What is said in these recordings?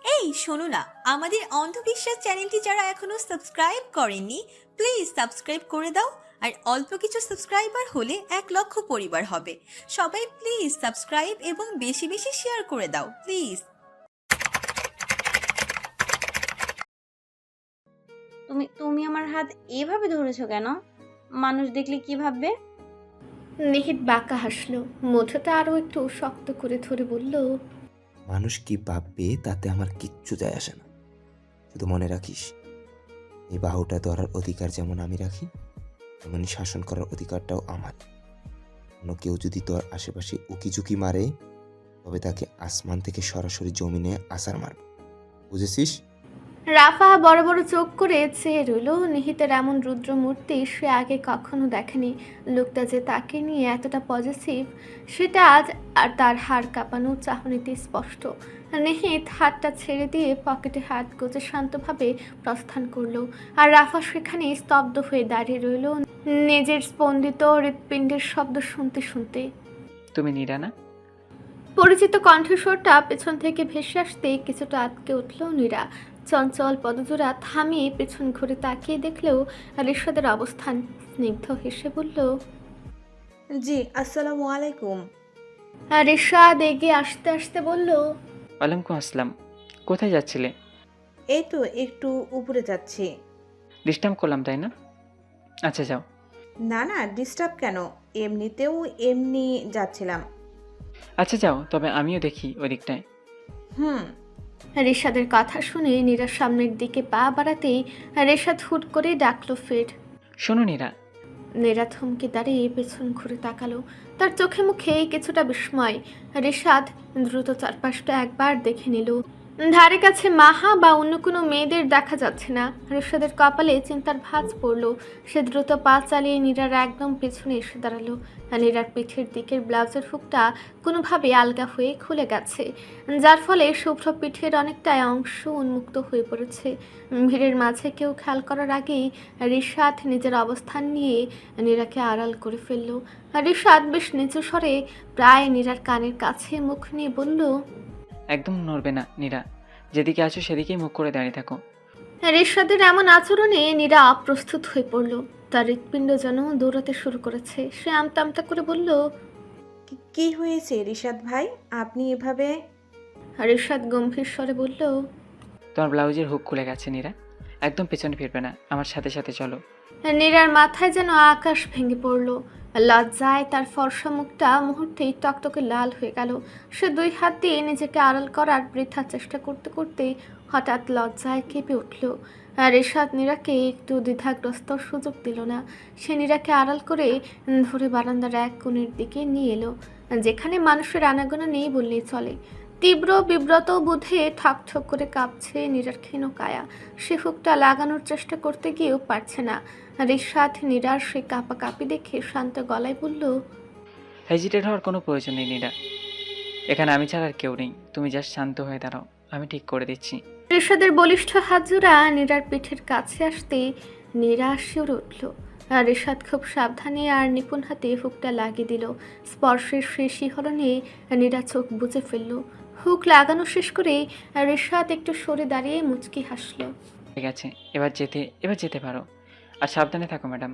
এই শোনো না, আমাদের অন্ধবিশ্বাস চ্যানেলটি যারা এখনো সাবস্ক্রাইব করেননি, প্লিজ সাবস্ক্রাইব করে দাও। আর অল্প কিছু সাবস্ক্রাইবার হলে 1 লক্ষ পরিবার হবে। সবাই প্লিজ সাবস্ক্রাইব এবং বেশি বেশি শেয়ার করে দাও প্লিজ। তুমি তুমি আমার হাত এভাবে ধরেছো কেন? মানুষ দেখলে কি ভাববে? নিহিত বাঁকা হাসলো, মুঠোটা আরো একটু শক্ত করে ধরে বলল, মানুষ কি ভাববে তাতে আমার কিচ্ছু যায় আসে না। শুধু মনে রাখিস, এই বাহুটা ধরার অধিকার যেমন আমি রাখি, তেমনি শাসন করার অধিকারটাও আমার। অন্য কেউ যদি তোর আশেপাশে উকিঝুঁকি মারে, তবে তাকে আসমান থেকে সরাসরি জমিনে আছাড় মারবে। বুঝেছিস? রাফা বড় বড় চোখ করে চেয়ে রইল। নিহিতের এমন রুদ্র মূর্তি সে আগে কখনো দেখেনি। লোকটা যে তাকে নিয়ে এতটা পজিটিভ সেটা আজ আর তার হাড় কাঁপানো চাহনিতে স্পষ্ট। নিহিত হাতটা ছেড়ে দিয়ে পকেটে হাত গুজে শান্তভাবে প্রস্থান করলো। আর রাফা সেখানে স্তব্ধ হয়ে দাঁড়িয়ে রইল, নিজের স্পন্দিত হৃৎপিণ্ডের শব্দ শুনতে শুনতে। তুমি নীরা না? পরিচিত কণ্ঠস্বরটা পেছন থেকে ভেসে আসতে কিছুটা আটকে উঠল নীরা। চঞ্চল পদজোড়া থামিয়ে পেছন ঘুরে তাকিয়ে দেখলেও রিশাদের অবস্থান। স্নিগ্ধ হেসে বলল, জি, আসসালামু আলাইকুম। রিশাদ এগিয়ে আসতে আসতে বলল, ওয়ালাইকুম আসসালাম। কোথায় যাচ্ছিলে? এই তো একটু উপরে যাচ্ছি। ডিস্টার্ব করলাম তাই না? আচ্ছা যাও। না না, ডিস্টার্ব কেন, এমনিতেও এমনি যাচ্ছিলাম। আচ্ছা যাও, তবে আমিও দেখি ওই দিকটায়। হুম। রিশাদের কথা শুনে নীরার সামনের দিকে পা বাড়াতেই রিশাদ হুট করে ডাকলো ফের। শোনো নীরা। নীরা থমকে দাঁড়িয়ে পেছন ঘুরে তাকালো। তার চোখে মুখে কিছুটা বিস্ময়। রিশাদ দ্রুত চারপাশটা একবার দেখে নিল। ধারে কাছে মাহা বা অন্য কোনো মেয়েদের দেখা যাচ্ছে না। রিশাদের কপালে চিন্তার ভাঁজ পড়ল। সে দ্রুত পা চালিয়ে নীরার একদম পেছনে এসে দাঁড়ালো। নীরার পিঠের দিকের ব্লাউজের হুকটা কোনোভাবে আলগা হয়ে খুলে গেছে, যার ফলে শুভ্র পিঠের অনেকটাই অংশ উন্মুক্ত হয়ে পড়েছে। ভিড়ের মাঝে কেউ খেয়াল করার আগেই রিশাদ নিজের অবস্থান নিয়ে নীরাকে আড়াল করে ফেলল। রিশাদ বেশ নিচু স্বরে প্রায় নীরার কানের কাছে মুখ নিয়ে বলল, একদম নড়বে না নীরা। যেদিকে আছো সেদিকেই মুখ করে দাঁড়িয়ে থাকো। রিশাদের এমন আচরণে নীরা অপ্রস্তুত হয়ে পড়ল। তার হৃৎপিণ্ড যেন দৌড়াতে শুরু করেছে। সে আমতা আমতা করে বলল, কি হয়েছে রিশাদ ভাই, আপনি এভাবে? রিশাদ গম্ভীর স্বরে বলল, তোমার ব্লাউজের হুক খুলে গেছে নীরা। একদম পেছনে ফিরবে না, আমার সাথে সাথে চলো। নীরার মাথায় যেন আকাশ ভেঙে পড়ল। লজ্জায় তার ফর্সা মুখটা মুহূর্তেই টকটকে লাল হয়ে গেল। সে 2 হাত দিয়ে নিজেকে আড়াল করার বৃথা চেষ্টা করতে করতে হঠাৎ লজ্জায় কেঁপে উঠল। আর রিশাদ নীরাকে একটু দ্বিধাগ্রস্ত সুযোগ দিল না। সে নীরাকে আড়াল করে ধরে বারান্দার এক কোণের দিকে নিয়ে এলো, যেখানে মানুষের আনাগোনা নেই বললেই চলে। তীব্র বিব্রত বোধে ঠক ঠক করে কাঁপছে নীরার ক্ষীণ কায়া। সে হুকটা লাগানোর চেষ্টা করতে গিয়েও পারছে না। রিশাদ নীরার সে কাঁপাকাঁপি দেখে শান্ত গলায় বলল, হেজিটেট হওয়ার কোনো প্রয়োজন নেই নীরা। এখানে আমি ছাড়া আর কেউ নেই। তুমি জাস্ট শান্ত হয়ে দাঁড়াও, আমি ঠিক করে দিচ্ছি। রিশাদের বলিষ্ঠ হাত জোড়া নীরার পিঠের কাছে আসতে নীরা শিউরে উঠল। আর রিশাদ খুব সাবধানে আর নিপুণ হাতে হুকটা লাগিয়ে দিল। স্পর্শের শেষ শিহরণে নীরা চোখ বুজে ফেলল। হুক লাগানো শেষ করে রিশাদ একটু সরে দাঁড়িয়ে মুচকি হাসল। ঠিক আছে, এবার যেতে পারো। আর সাবধানে থাকো ম্যাডাম।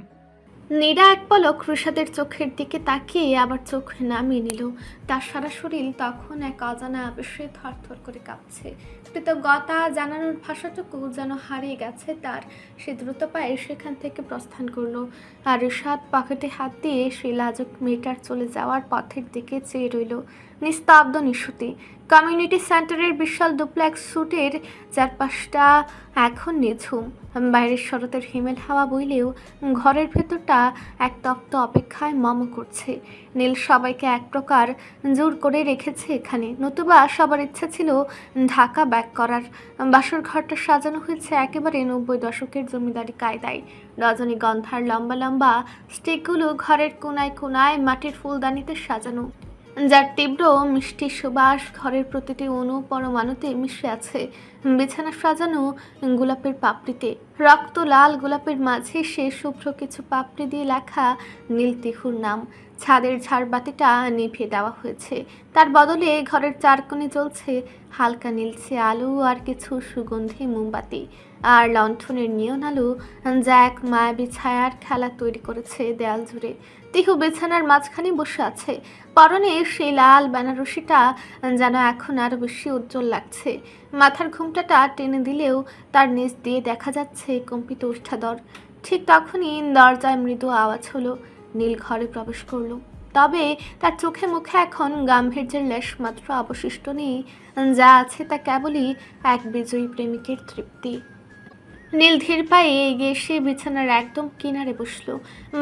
নীরা এক পলক রিশাদের চোখের দিকে তাকিয়ে আবার চোখ নামিয়ে নিল। তার সারা শরীর তখন এক অজানা আবেশে থরথর করে কাঁপছে। কৃতজ্ঞতা জানানোর ভাষাটুকু যেন হারিয়ে গেছে তার। সে দ্রুত পায়ে সেখান থেকে প্রস্থান করলো। আর রিশাদ পকেটে হাত দিয়ে সেই লাজুক মেয়েটার চলে যাওয়ার পথের দিকে চেয়ে রইল, নিস্তব্ধ নিশুতি। কমিউনিটি সেন্টারের বিশাল ডুপ্লেক্স স্যুটের চারপাশটা এখন নিঝুম। বাইরের শরতের হিমেল হাওয়া বইলেও ঘরের ভেতরটা এক তপ্ত অপেক্ষায় মম করছে। নীল সবাইকে এক প্রকার জোর করে রেখেছে এখানে, নতুবা সবার ইচ্ছা ছিল ঢাকা ব্যাক করার। বাসর ঘরটা সাজানো হয়েছে একেবারে 90 দশকের জমিদারি কায়দায়। রজনীগন্ধার লম্বা লম্বা স্টিকগুলো ঘরের কোনায় কোনায় মাটির ফুলদানিতে সাজানো। যার তীব্র মিষ্টি সুবাস ঘরের প্রতিটি অণু পরমাণুতে মিশে আছে। বিছানা সাজানো গোলাপের পাপড়িতে, রক্ত লাল গোলাপের মাঝে সে শুভ্র কিছু পাপড়ি দিয়ে লেখা নীল তিহুর নাম। ছাদের ঝাড়বাতিটা নিভিয়ে দেওয়া হয়েছে, তার বদলে ঘরের চার কোণে জ্বলছে হালকা নীলচে আলো আর কিছু সুগন্ধি মোমবাতি আর লণ্ঠনের নিয়ন আলো, যা এক মায়াবী ছায়ার খেলা তৈরি করেছে দেয়াল জুড়ে। তিহু বিছানার মাঝখানে বসে আছে, পরনে সেই লাল বেনারসিটা যেন এখন আরো বেশি উজ্জ্বল লাগছে। মাথার ঘুমটাটা টেনে দিলেও তার নিচ দিয়ে দেখা যাচ্ছে কম্পিত ওষ্ঠাধর। ঠিক তখনই দরজায় মৃদু আওয়াজ হলো। নীল ঘরে প্রবেশ করলো, তবে তার চোখে মুখে এখন গাম্ভীর্যের লেশ মাত্র অবশিষ্ট নেই। যা আছে তা কেবলই এক বিজয়ী প্রেমিকের তৃপ্তি। নীল ধীর পায়ে এগিয়ে এসে বিছানার একদম কিনারে বসলো।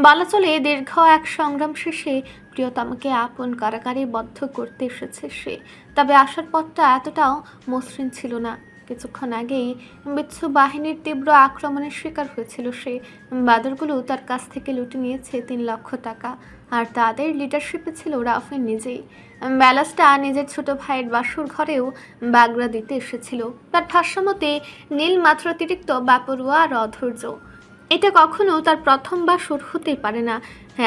বলা চলে দীর্ঘ এক সংগ্রাম শেষে প্রিয়তমাকে আপন কারাগারে বদ্ধ করতে এসেছে সে। তবে আসার পথটা এতটাও মসৃণ ছিল না। কিছুক্ষণ আগেই বিচ্ছু বাহিনীর তীব্র আক্রমণের শিকার হয়েছিল সে। বাদরগুলো তার কাছ থেকে লুটে নিয়েছে 3 লক্ষ টাকা, আর তাদের লিডারশিপে ছিল রাফিন নিজেই। ব্যালাসটা নিজের ছোট ভাইয়ের বাসুর ঘরেও বাগড়া দিতে এসেছিল। তার ভাষ্যমতে নীল মাত্র অতিরিক্ত বেপরোয়া আর অধৈর্য। এটা কখনো তার প্রথম বাসর হতে পারে না।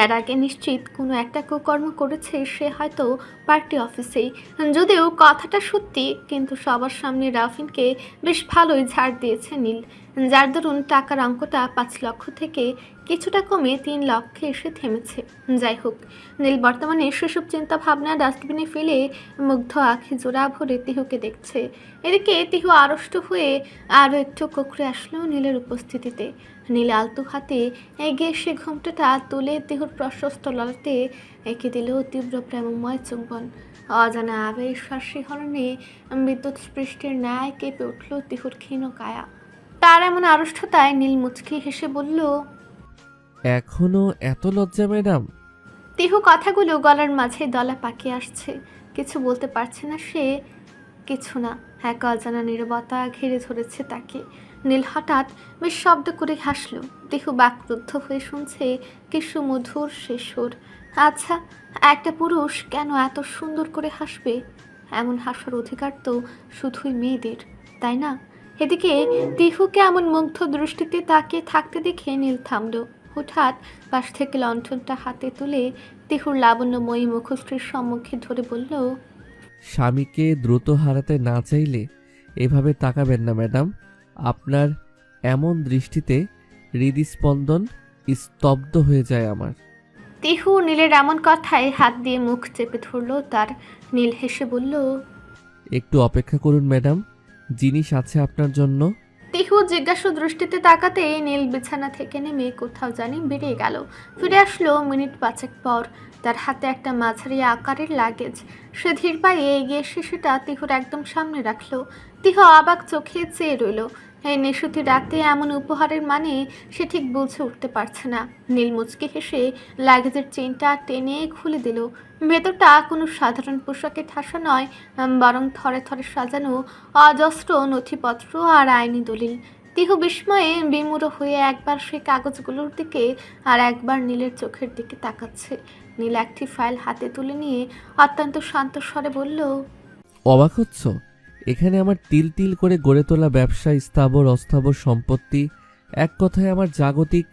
এর আগে নিশ্চিত কোনো একটা কুকর্ম করেছে সে, হয়তো পার্টি অফিসেই। যদিও কথাটা সত্যি, কিন্তু সবার সামনে রাফিনকে বেশ ভালোই ছাড় দিয়েছে নীল, যার দরুন টাকার অঙ্কটা 5 লক্ষ থেকে কিছুটা কমে 3 লক্ষে এসে থেমেছে। যাই হোক, নীল বর্তমানে সেসব চিন্তা ভাবনা ডাস্টবিনে ফেলে মুগ্ধ আঁখি জোড়া ভরে তিহুকে দেখছে। এদিকে তিহু আড়ষ্ট হয়ে আরও একটু কুকড়ে আসলো নীলের উপস্থিতিতে। নীল আলতু হাতে এগিয়ে এসে ঘুমটাটা তুলে তিহুর প্রশস্ত ললাটে এঁকে দিল তীব্র প্রেমময় চুম্বন। অজানা আবেশ শিহরণে বিদ্যুৎ স্পৃষ্টির ন্যায় কেঁপে উঠল তিহুর ক্ষীণ কায়া। তার এমন আড়ষ্টতায় নীল মুচকি হেসে বলল, এখনো এত লজ্জা ম্যাডাম? তিহু কথাগুলো গলার মাঝে দলা পাকিয়ে আসছে। কিছু বলতে পারছে না সে। কিছু না, এক অজানা নীরবতা ঘিরে ধরেছে তাকে। নীল হঠাৎ বেশ শব্দ করে হাসল। তিহু বাকরুদ্ধ হয়ে শুনছে কি সুমধুর সে সুর। আচ্ছা, একটা পুরুষ কেন এত সুন্দর করে হাসবে? এমন হাসার অধিকার তো শুধুই মেয়েদের, তাই না? এদিকে তিহুকে এমন মুগ্ধ দৃষ্টিতে তাকিয়ে থাকতে দেখে নীল থামল। হঠাৎ পাশ থেকে লণ্ঠনটা হাতে তুলে তিহুর লাবণ্যময়ী মুখশ্রীর সম্মুখে ধরে বলল, স্বামীকে দ্রুত হারাতে না চাইলে এভাবে তাকাবেন না ম্যাডাম। আপনার এমন দৃষ্টিতে হৃদস্পন্দন স্তব্ধ হয়ে যায় আমার। তিহু নীলের এমন কথায় হাত দিয়ে মুখ চেপে ধরল তার। নীল হেসে বলল, একটু অপেক্ষা করুন ম্যাডাম, জিনিস আছে আপনার জন্য। তিহু জিজ্ঞাসু দৃষ্টিতে তাকাতে নীল বিছানা থেকে নেমে কোথাও জানি বেরিয়ে গেল। ফিরে আসলো মিনিট 5 পর। তার হাতে একটা মাঝারি আকারের লাগেজ। সে ধীর পায়ে এগিয়ে এসে সেটা তিহুর একদম সামনে রাখলো। তিহু অবাক চোখে চেয়ে রইল। এই নিশুতি রাতে এমন উপহারের মানে সে ঠিক বুঝে উঠতে পারছে না। নীল মুচকি হেসে লাগেজের চেনটা টেনে খুলে দিল। ভেতরটা কোনো সাধারণ পোশাকে ঠাসা নয়, বরং থরে থরে সাজানো অজস্র নথিপত্র আর আইনি দলিল। তিহু বিস্ময়ে বিমূঢ় হয়ে একবার সেই কাগজগুলোর দিকে আর একবার নীলের চোখের দিকে তাকাচ্ছে। নীল একটি ফাইল হাতে তুলে নিয়ে অত্যন্ত শান্ত স্বরে বলল, অবাক হচ্ছ? এখানে আমার তিল তিল করে গড়ে তোলা ব্যবসা, স্থাবর অস্থাবর সম্পত্তি, এক কথায় আমার জাগতিক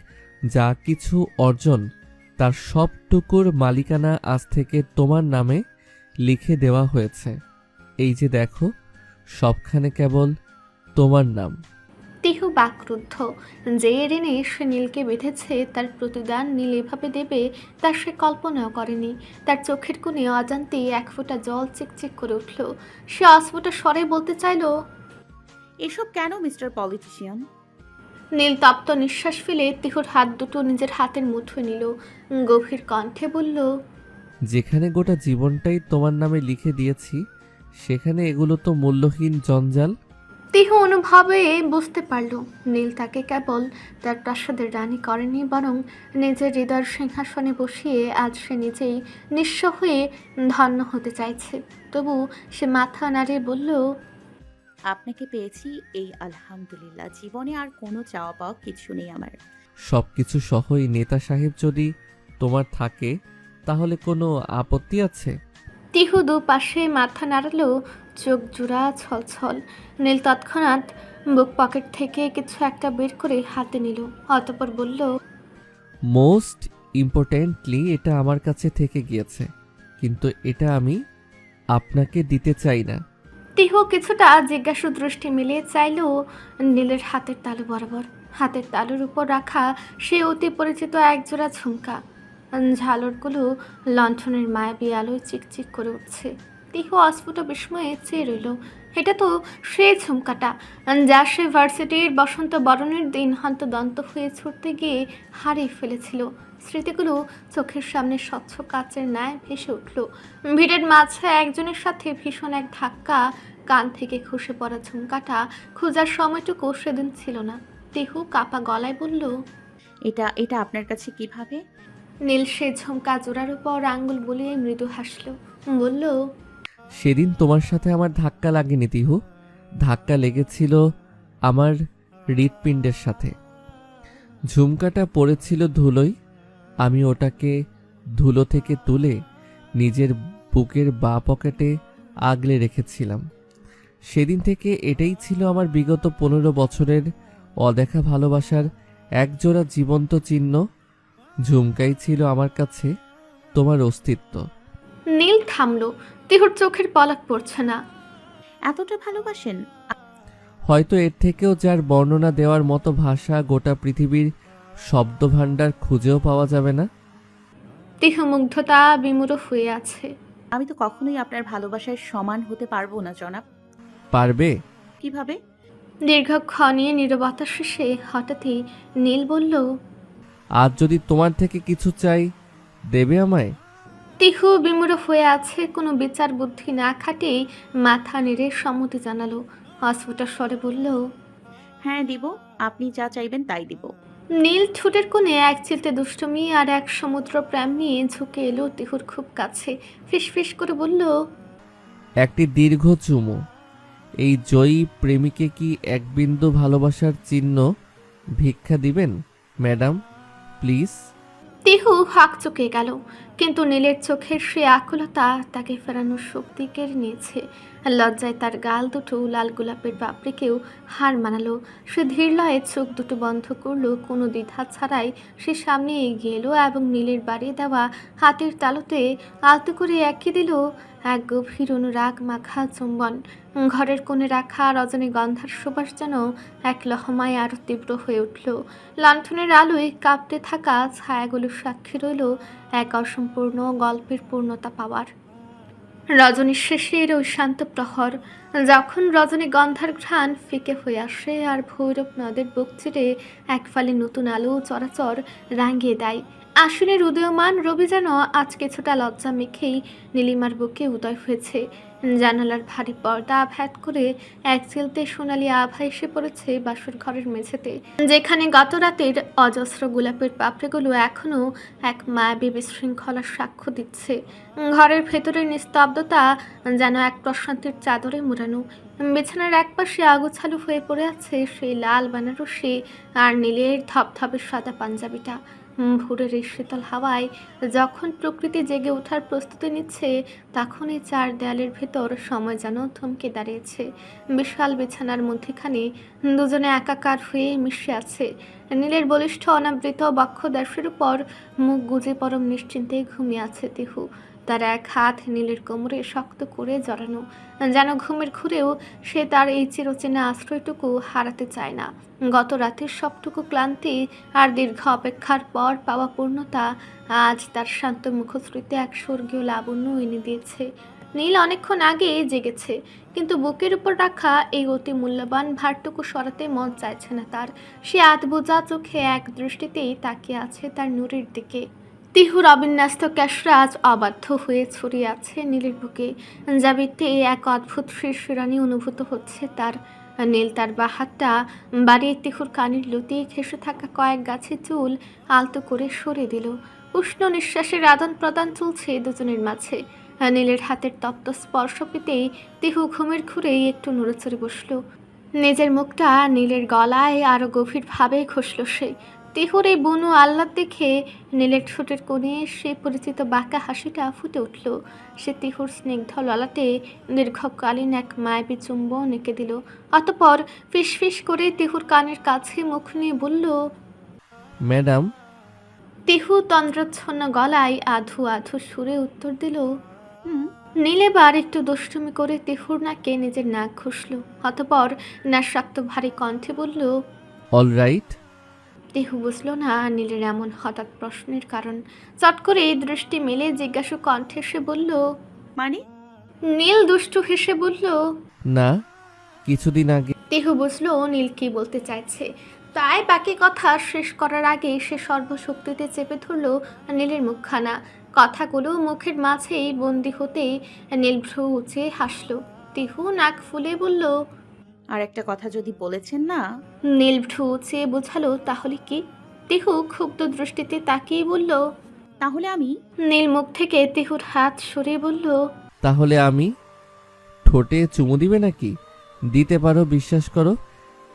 যা কিছু অর্জন, তার সবটুকুর মালিকানা আজ থেকে তোমার নামে লিখে দেওয়া হয়েছে। এই যে দেখো, সবখানে কেবল তোমার নাম। তিহু বাকরুদ্ধ। যে ঋণে সে নীলকে বেঁধেছে তার প্রতিদান নীল এভাবে দেবে তা সে কল্পনাও করেনি। তার চোখের কোণে অজান্তেই 1 ফোঁটা জল চিকচিক করে উঠল। সে অস্ফুট স্বরে বলতে চাইল, এসব কেন মিস্টার পলিটিশিয়ান? নীল তপ্ত নিঃশ্বাস ফেলে তিহুর হাত দুটো নিজের হাতের মুঠোয় নিল। গভীর কণ্ঠে বলল, যেখানে গোটা জীবনটাই তোমার নামে লিখে দিয়েছি, সেখানে এগুলো তো মূল্যহীন জঞ্জাল। তিহু অনুভবে বুঝতে পারল নীল তাকে কেবল তার প্রাসাদের রানী করেনি, বরং নিজের হৃদয়ের সিংহাসনে বসিয়ে আজ সে নিজেই নিঃস্ব হয়ে ধন্য হতে চাইছে। তবু সে মাথা নাড়িয়ে বলল, আপনাকে পেয়েছি, এই আলহামদুলিল্লাহ। জীবনে আর কোনো চাওয়া পাওয়া কিছু নেই আমার। সবকিছু সহই নেতা সাহেব যদি তোমার থাকে, তাহলে কোনো আপত্তি আছে? তিহু দুপাশে মাথা নাড়ালো, চোখ জোড়া ছলছল। নীল তৎক্ষণাৎ বুক পকেট থেকে কিছু একটা বের করে হাতে নিল, অতঃপর বলল, মোস্ট ইম্পর্ট্যান্টলি এটা আমার কাছে থেকে গিয়েছে, কিন্তু এটা আমি আপনাকে দিতে চাই না। তিহু কিছুটা জিজ্ঞাসু দৃষ্টি মিলিয়ে চাইল নীলের হাতের তালু বরাবর। হাতের তালুর উপর রাখা সে অতি পরিচিত একজোড়া ঝুমকা। ঝালরগুলো লণ্ঠনের মায়াবী আলোয় চিকচিক করে উঠছে। তিহু অস্ফুট বিস্ময়ে চেয়ে রইল। এটা তো সেই ঝুমকাটা যা সে ভার্সিটির বসন্ত বরণের দিন হন্তদন্ত হয়ে ছুটতে গিয়ে হারিয়ে ফেলেছিল। স্মৃতিগুলো চোখের সামনে স্বচ্ছ কাচের ন্যায় ভেসে উঠল। ভিড়ের মাঝে একজনের সাথে ভীষণ এক ধাক্কা। কান থেকে খসে পড়া ঝুমকাটা খোঁজার সময়টুকু সেদিন ছিল না। তিহু কাপা গলায় বলল, এটা এটা আপনার কাছে কিভাবে? নীল সে ঝুমকা জোড়ার উপর আঙ্গুল বুলিয়ে মৃদু হাসল, বলল, সেদিন তোমার সাথে আমার ধাক্কা লাগেনি তিহু, ধাক্কা লেগেছিল আমার হৃৎপিণ্ডের সাথে। ঝুমকাটা পড়েছিল ধুলোয়, আমি ওটাকে ধুলো থেকে তুলে নিজের বুকের বাঁ পকেটে আগলে রেখেছিলাম। সেদিন থেকে এটাই ছিল আমার বিগত 15 বছরের অদেখা ভালোবাসার একজোড়া জীবন্ত চিহ্ন। ঝুমকাই ছিল আমার কাছে তোমার অস্তিত্ব। নীল থামল। তিহুর চোখের পলক পড়ছে না। এতটা ভালোবাসেন? হয়তো এর থেকেও যার বর্ণনা দেওয়ার মতো ভাষা গোটা পৃথিবীর শব্দভাণ্ডার খুঁজেও পাওয়া যাবে না। তিহু মুগ্ধতা বিমূঢ় হয়ে আছে। আমি তো কখনোই আপনার ভালোবাসার সমান হতে পারবো না জনাব। পারবে? কিভাবে? দীর্ঘক্ষণে নীরবতা শেষে হঠাৎই নীল বলল, আজ যদি তোমার থেকে কিছু চাই, দেবে আমায়? তিহু বিমূঢ় হয়ে আছে, কোনো বিচার বুদ্ধি না খাটেই মাথা নেড়ে সম্মতি জানালো। অস্ফুট স্বরে বলল, হ্যাঁ দিব, আপনি যা চাইবেন তাই দিব। নীল ঠোঁটের কোণে এক চিলতে দুষ্টুমি আর এক সমুদ্র প্রেম নিয়ে ঝুঁকে এলো তিহুর খুব কাছে। ফিসফিস করে বলল, একটি দীর্ঘ চুমু। এই জয়ী প্রেমিকে কি এক বিন্দু ভালোবাসার চিহ্ন ভিক্ষা দিবেন ম্যাডাম, প্লিজ? তিহু হাঁক চুকে গেল, কিন্তু নীলের চোখের সে আকুলতা তাকে ফেরানোর শক্তি কেড়ে নিয়েছে। লজ্জায় তার গাল দুটো লাল গোলাপের পাপড়িকেও হার মানালো। সে ধীর লয়ে চোখ দুটো বন্ধ করলো, কোনো দ্বিধা ছাড়াই সে সামনে এগিয়ে এলো এবং নীলের বাড়িয়ে দেওয়া হাতের তালুতে আলতো করে এঁকে দিল এক গভীর অনুরাগ মাখা চুম্বন। ঘরের কোণে রাখা রজনীগন্ধার সুবাস যেন এক লহমায় আরও তীব্র হয়ে উঠল। লণ্ঠনের আলোয় কাঁপতে থাকা ছায়াগুলো সাক্ষী রইল এক অসম্পূর্ণ গল্পের পূর্ণতা পাওয়ার। রজনীর শেষের ওই শান্ত প্রহর, যখন রজনীগন্ধার ঘ্রাণ ফিকে হয়ে আসে আর ভৈরব নদের বুক চিরে এক ফালে নতুন আলো চরাচর রাঙিয়ে দেয়। আশ্বিনের উদীয়মান রবি যেন আজ কিছুটা লজ্জা মেখেই নীলিমার বুকে উদয় হয়েছে। জানালার ভারী পর্দা ভেদ করে এক চিলতে সোনালি আভা এসে পড়েছে বাসর ঘরের মেঝেতে, যেখানে গত রাতের অজস্র গোলাপের পাপড়িগুলো এখনও এক মায়াবী বিশৃঙ্খলার সাক্ষ্য দিচ্ছে। ঘরের ভেতরের নিস্তব্ধতা যেন এক প্রশান্তির চাদরে মোড়ানো। বিছানার একপাশে আগুছালু হয়ে পড়ে আছে সেই লাল বেনারসি আর নীলের ধপধপে সাদা পাঞ্জাবিটা। ভোরের এই শীতল হাওয়ায় যখন প্রকৃতি জেগে ওঠার প্রস্তুতি নিচ্ছে, তখনই চার দেয়ালের ভেতর সময় যেন থমকে দাঁড়িয়েছে। বিশাল বিছানার মধ্যেখানে দুজনে একাকার হয়ে মিশে আছে। নীলের বলিষ্ঠ অনাবৃত বক্ষদেশের উপর মুখ গুজে পরম নিশ্চিন্তে ঘুমিয়ে আছে তিহু। তার এক হাত নীলের কোমরে শক্ত করে জড়ানো, যেন ঘুমের ঘুরেও সে তার এই চিরচেনা আশ্রয়টুকু হারাতে চায় না। গত রাতের সবটুকু ক্লান্তি আর দীর্ঘ অপেক্ষার পর পাওয়া পূর্ণতা আজ তার শান্ত মুখশ্রীতে এক স্বর্গীয় লাবণ্য এনে দিয়েছে। নীল অনেকক্ষণ আগে জেগেছে, কিন্তু বুকের উপর রাখা এই অতি মূল্যবান ভারটুকু সরাতে মন চাইছে না তার। সে আধবোজা চোখে এক দৃষ্টিতেই তাকিয়ে আছে তার নূরের দিকে। তিহুর অবিন্যস্ত ক্যাশরাজ অবাধ্য হয়ে ছড়িয়ে আছে নীলের বুকে, যাবিতে এক অদ্ভুত শিরশিরানি অনুভূত হচ্ছে তার। নীল তার বাহাতটা বাড়িয়ে তিহুর কানের লতিয়ে ঘেঁষে থাকা কয়েক গাছে চুল আলতো করে সরে দিল। উষ্ণ নিঃশ্বাসের আদান প্রদান চলছে দুজনের মাঝে। নীলের হাতের তপ্ত স্পর্শ পেতেই তিহু ঘুমের ঘুরেই একটু নড়েচড়ে বসল। নিজের মুখটা নীলের গলায় আরো গভীরভাবে ঘষল সে। তিহুর এই বুনো আহ্লাদ দেখে নীলের ঠোঁটের কোণে সে পরিচিত বাঁকা হাসিটা ফুটে উঠল। সে তিহুর স্নিগ্ধ ললাটে দীর্ঘকালীন এক মায়াবী চুম্বন এঁকে দিল। অতঃপর ফিসফিস করে তিহুর কানের কাছে মুখ নিয়ে বলল, ম্যাডাম। তিহু তন্দ্রাচ্ছন্ন গলায় আধু আধু সুরে উত্তর দিল। হুম। নীল এবার একটু দুষ্টুমি করে তিহুর নাকে নিজের নাক ঘষল। অতঃপর নাশাক্ত ভারী কণ্ঠে বলল, অল রাইট। তিহু বুঝল না নীলের এমন হঠাৎ প্রশ্নের কারণ। চট করে দৃষ্টি মেলে জিজ্ঞাসু কণ্ঠে সে বলল। মানে? নীল দুষ্টু হেসে বলল। না, কিছুদিন আগে। তিহু বুঝল নীল কি বলতে চাইছে, তাই বাকি কথা শেষ করার আগে সে সর্বশক্তিতে চেপে ধরল নীলের মুখখানা। কথাগুলো মুখের মাঝেই বন্দি হতেই নীল ভ্রু উঁচে হাসল। তিহু নাক ফুলে বলল। আর একটা কথা যদি বলেছেন না। নীল ভ্রু উঁচে বোঝালো, তাহলে কি? তিহু ক্ষুব্ধ দৃষ্টিতে তাকিয়ে বলল। তাহলে আমি। নীল মুখ থেকে তিহুর হাত সরিয়ে বলল। তাহলে আমি? ঠোঁটে চুমু দিবে নাকি? দিতে পারো, বিশ্বাস করো,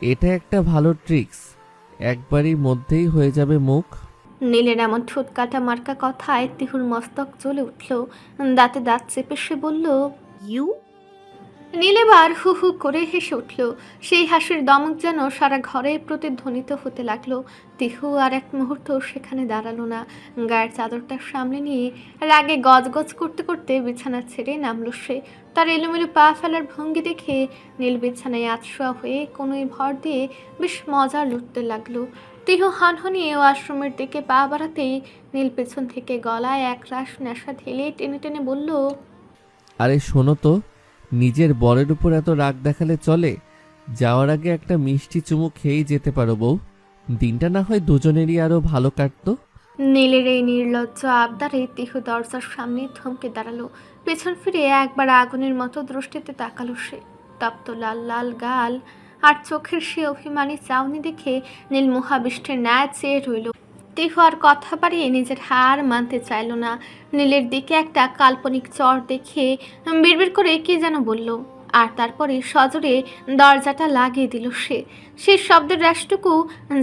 এটা একটা ভালো ট্রিক্স। একবারই মধ্যেই হয়ে যাবে মুখ। নীলের এমন ঠোঁট কাটা মার্কা কথায় তিহুর মস্তক জ্বলে উঠল। দাঁতে দাঁত চেপে সে বলল। ইউ। নীল এবার হু হু করে হেসে উঠল। সেই হাসির দমক যেন সারা ঘরে প্রতিধ্বনিত হতে লাগলো। তিহু আর এক মুহূর্ত সেখানে দাঁড়ালো না। গায়ের চাদরটা সামলে নিয়ে রাগে গজগজ করতে করতে বিছানা ছেড়ে নামলো সে। তার এলোমেলো পা ফেলার ভঙ্গি দেখে নীল বিছানায় আতশোয়া হয়ে কোনোই ভর দিয়ে বেশ মজা লুটতে লাগলো। তিহু হনহনিয়ে ওয়াশরুমের দিকে পা বাড়াতেই নীল পেছন থেকে গলায় এক রাশ নেশা ঢেলে টেনে টেনে বলল। আরে শোনো তো, নিজের বরের উপর এত রাগ দেখালে চলে? যাওয়ার আগে একটা মিষ্টি চুমু খেয়েই যেতে পারো বউ। দিনটা না হয় দুজনেরই আরো ভালো কাটতো। নীলের এই নির্লজ্জ আবদারে তিহু দরজার সামনে থমকে দাঁড়ালো। পেছন ফিরে একবার আগুনের মতো দৃষ্টিতে তাকালো সে। তপ্ত লাল লাল গাল আর চোখের সে অভিমানী চাউনি দেখে নীল মহাবিষ্টের ন্যায় চেয়ে রইল। তিহু আর কথা বাড়িয়ে নিজের হার মানতে চাইল না। নীলের দিকে একটা কাল্পনিক চর দেখে বিড়বিড় করে কি যেন বলল, আর তারপরে সজোরে দরজাটা লাগিয়ে দিল সে। সেই শব্দের রাশটুকু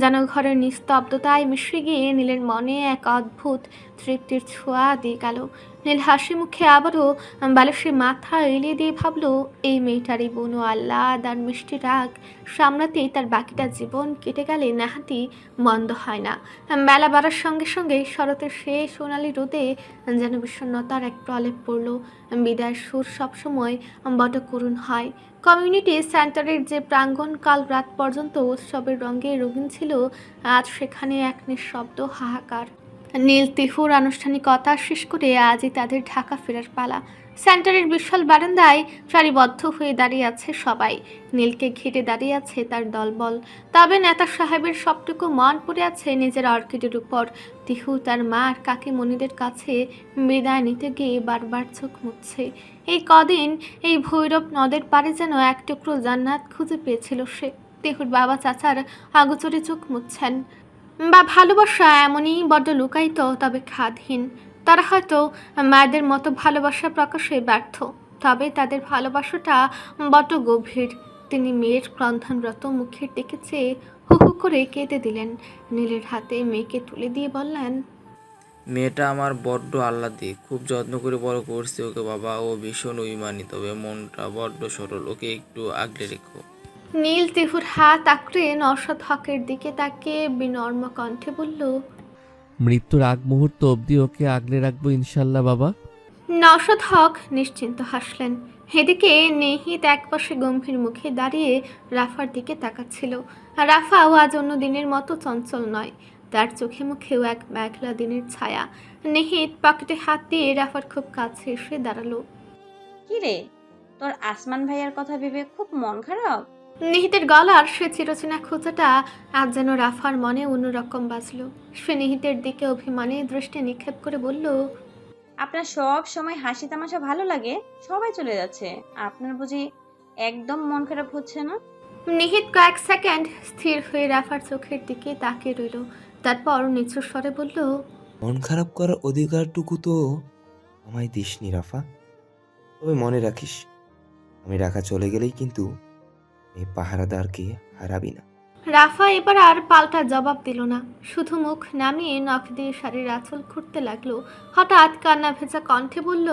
যেন ঘরের নিস্তব্ধতায় মিশে গিয়ে নীলের মনে এক অদ্ভুত তৃপ্তির ছোঁয়া দিয়ে গেল। নীল হাসি মুখে আবারও বালিশে মাথা এলিয়ে দিয়ে ভাবল, এই মেয়েটারই বুনো আহ্লাদ আর মিষ্টি রাগ সামলাতেই তার বাকিটা জীবন কেটে গেলে নাহাতি মন্দ হয় না। বেলা বাড়ার সঙ্গে সঙ্গে শরতের শেষ সোনালি রোদে যেন বিষণ্ণতার এক প্রলেপ পড়ল। বিদায়ের সুর সবসময় বড় করুণ হয়। কমিউনিটি সেন্টারের যে প্রাঙ্গণ কাল রাত পর্যন্ত উৎসবের রঙে রঙিন ছিল, আজ সেখানে এক নিঃশব্দ হাহাকার। নীল তিহুর আনুষ্ঠানিকতা শেষ করে আজই তাদের ঢাকা ফেরার পালা। সেন্টারের বিশাল বারান্দায় সারিবদ্ধ হয়ে দাঁড়িয়ে আছে সবাই। নীলকে ঘিরে দাঁড়িয়ে আছে তার দলবল। তবে নেতা সাহেবের সবটুকু মন পড়ে আছে নিজের অর্কিডের উপর। তিহু তার মা আর কাকিমণিদের কাছে বিদায় নিতে গিয়ে বারবার চোখ মুছছে। এই কদিন এই ভৈরব নদের পাড়ে যেন এক টুকরো জান্নাত খুঁজে পেয়েছিল সে। তিহুর বাবা চাচার আগোচরে চোখ মুছছেন। বা ভালোবাসা এমনই বড্ড লুকায়িত, তবে খাদহীন। তারা হয়তো মায়েদের মতো ভালোবাসা প্রকাশে ব্যর্থ, তবে তাদের ভালোবাসাটা বড্ড গভীর। তিনি মেয়ের ক্রন্ধনরত মুখের দিকে চেয়ে হু হু করে কেঁদে দিলেন। নীলের হাতে মেয়েকে তুলে দিয়ে বললেন, মেয়েটা আমার বড্ড আহ্লাদি, খুব যত্ন করে বড় করছি ওকে বাবা। ও ভীষণ অভিমানী, তবে মনটা বড্ড সরল, ওকে একটু আগলে রেখো। নীল তিহুর হাত আঁকড়ে নওশাদ হকের দিকে তাকিয়ে বিনম্র কণ্ঠে বলল, মৃত্যুর আগ মুহূর্ত অবধি ওকে আগলে রাখবো ইনশাল্লাহ বাবা। নওশাদ হক নিশ্চিন্ত হাসলেন। এদিকে নেহিত একপাশে গম্ভীর মুখে দাঁড়িয়ে রাফার দিকে তাকাচ্ছিল। রাফাও আজ অন্য দিনের মতো চঞ্চল নয়, তার চোখে মুখেও এক মেঘলা দিনের ছায়া। নেহিত পকেটে হাত দিয়ে রাফার খুব কাছে এসে দাঁড়ালো। কি রে, তোর আসমান ভাইয়ার কথা ভেবে খুব মন খারাপ? নিহিতের গলার সে চিরচেনা খোঁচাটা আজ যেন রাফার মনে অন্যরকম বাজল। সে নিহিতের দিকে অভিমানে দৃষ্টি নিক্ষেপ করে বলল, আপনার সব সময় হাসি তামাশা ভালো লাগে, সবাই চলে যাচ্ছে, আপনার বুঝি একদম মন খারাপ হচ্ছে না? নিহিত কয়েক সেকেন্ড স্থির হয়ে রাফার চোখের দিকে তাকিয়ে রইল। তারপর নিচু স্বরে বলল, মন খারাপ করার অধিকারটুকু তো আমায় দিসনি রাফা। তবে মনে রাখিস, আমি রাখা চলে গেলেই কিন্তু এই পাহারাদারকে হারাবি না। রাফা এবার আর পাল্টা জবাব দিল না, শুধু মুখ নামিয়ে নখ দিয়ে শাড়ির আঁচল খুঁড়তে লাগলো। হঠাৎ কান্না ভেজা কণ্ঠে বলল,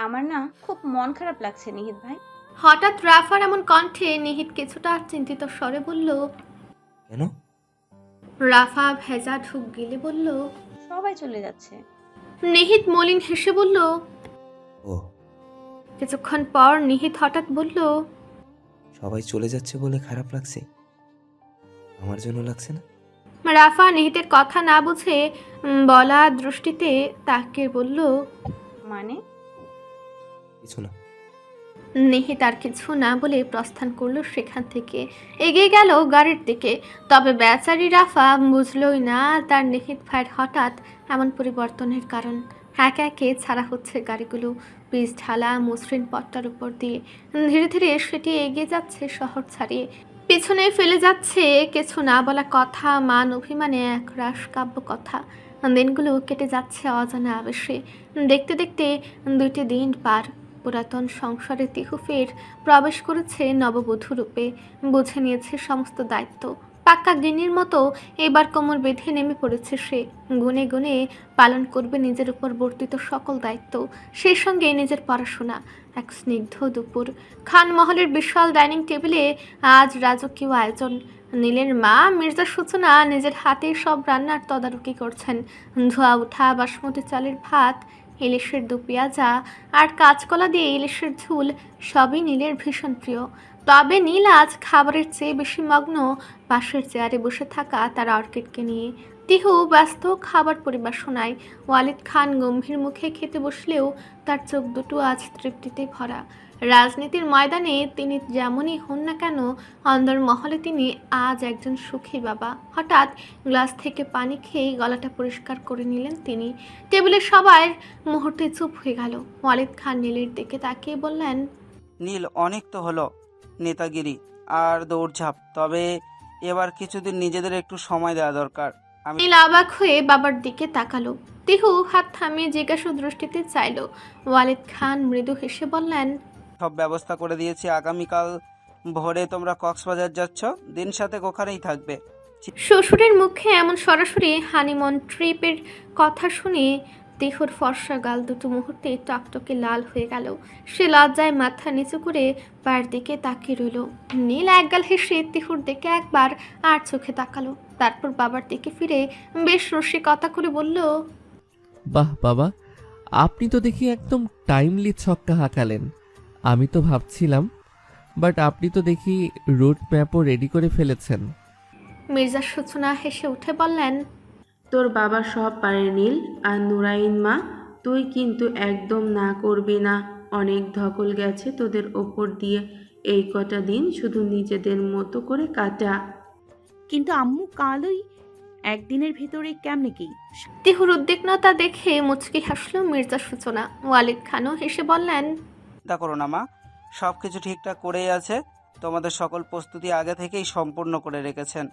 আমার না খুব মন খারাপ লাগছে নিহিত ভাই। হঠাৎ রাফার এমন কণ্ঠে নিহিত কিছুটা চিন্তিত স্বরে বলল। কেন? রাফা ভেজা ঢুক গিলে বলল। সবাই চলে যাচ্ছে। নিহিত মলিন হেসে বলল। ও, কিছুক্ষণ পর নিহিত হঠাৎ বলল, সবাই চলে যাচ্ছে বলে খারাপ লাগছে? আমার জন্য লাগছে না? রাফা নিহিতের কথা না বুঝে বলা দৃষ্টিতে তাকিয়ে বলল, মানে? কিছু না। নিহিত আর কিছু না বলে প্রস্থান করলো সেখান থেকে, এগিয়ে গেল গাড়ির দিকে। তবে বেচারি রাফা বুঝলই না তার নিহিত ভাইয়ের হঠাৎ এমন পরিবর্তনের কারণ। একে একে ছাড়া হচ্ছে গাড়িগুলো পিচ ঢালা মসৃণ পথটার উপর দিয়ে। ধীরে ধীরে সেটি এগিয়ে যাচ্ছে শহর ছাড়িয়ে। পিছনে ফেলে যাচ্ছে কিছু না বলা কথা, মান অভিমানে একরাশ কাব্য কথা। দিনগুলো কেটে যাচ্ছে অজানা আবেশে। দেখতে দেখতে 2টি দিন পার। পুরাতন সংসারে তিহু ফের প্রবেশ করেছে নববধূ রূপে। বুঝে নিয়েছে সমস্ত দায়িত্ব। পাক্কা গিন্নির মতো এবার কোমর বেঁধে নেমে পড়েছে সে। গুনে গুনে পালন করবে নিজের উপর বর্তিত সকল দায়িত্ব, সেই সঙ্গে নিজের পড়াশোনা। এক স্নিগ্ধ দুপুর, খানমহলের বিশাল ডাইনিং টেবিলে আজ রাজকীয় আয়োজন। নীলের মা মির্জা সূচনা নিজের হাতে সব রান্নার তদারকি করছেন। ধোয়া ওঠা বাসমতি চালের ভাত, ইলিশের দু পেঁয়াজা আর কাঁচকলা দিয়ে ইলিশের ঝোল সবই নীলের ভীষণ প্রিয়। তবে নীল আজ খাবারের চেয়ে বেশি মগ্ন পাশের চেয়ারে বসে থাকা তার অর্কিডকে নিয়ে। তিহু ব্যস্ত খাবার পরিবেশনায়। ওয়ালিদ খান গম্ভীর মুখে খেতে বসলেও তার চোখ দুটো আজ তৃপ্তিতে ভরা। রাজনীতির ময়দানে তিনি যেমনই হন না কেন, অন্দরমহলে তিনি আজ একজন সুখী বাবা। হঠাৎ গ্লাস থেকে পানি খেয়ে গলাটা পরিষ্কার করে নিলেন তিনি। টেবিলে সবাই মুহূর্তে চুপ হয়ে গেল। ওয়ালিদ খান নীলের দিকে তাকিয়ে বললেন, নীল, অনেক তো হলো নেতাগিরি আর দৌড়ঝাঁপ, তবে এবার কিছুদিন নিজেদের একটু সময় দেওয়া দরকার। আমি নীল অবাক হয়ে বাবার দিকে তাকালো। তিহু হাত থামিয়ে জিজ্ঞাসা দৃষ্টিতে চাইল। ওয়ালিদ খান মৃদু হেসে বললেন, সব ব্যবস্থা করে দিয়েছি। আগামীকাল ভোরে তোমরা কক্সবাজার যাচ্ছ, দিন সাথে ওখানেই থাকবে। শ্বশুরের মুখে এমন সরাসরি হানিমুন ট্রিপের কথা শুনে তিহুর ফর্সা গাল দুটো মুহূর্তে টকটকে লাল হয়ে গেল। সে লজ্জায় মাথা নিচু করে পায়ের দিকে তাকিয়ে রইল। নীল একগাল হেসে তিহুর দিকে একবার আর চোখে তাকালো, তারপর বাবার দিকে ফিরে বেশ রসিকতা করে বলল, বাহ বাবা, আপনি তো দেখি একদম টাইমলি ছক্কা হাঁকালেন। আমি তো ভাবছিলাম, বাট আপনি তো দেখি রুট ম্যাপও রেডি করে ফেলেছেন। মির্জা সূচনা হেসে উঠে বললেন, তোর বাবা সব পারে নীল। আর নুরাইন মা, তুই কিন্তু একদম না করবি না। অনেক ধকল গেছে তোদের ওপর দিয়ে। এই কটা দিন শুধু নিজেদের মতো করে কাটা। কিন্তু আম্মু, কালই একদিনের ভেতরে কেমনে কি? তিহুর উদ্বিগ্নতা দেখে মুচকি হাসলো মির্জা সূচনা। ওয়ালিদ খানও হেসে বললেন, চিন্তা করো না মা, সব কিছু ঠিকঠাক করেই আছে। তোমাদের সকল প্রস্তুতি আগে থেকেই সম্পূর্ণ করে রেখেছেন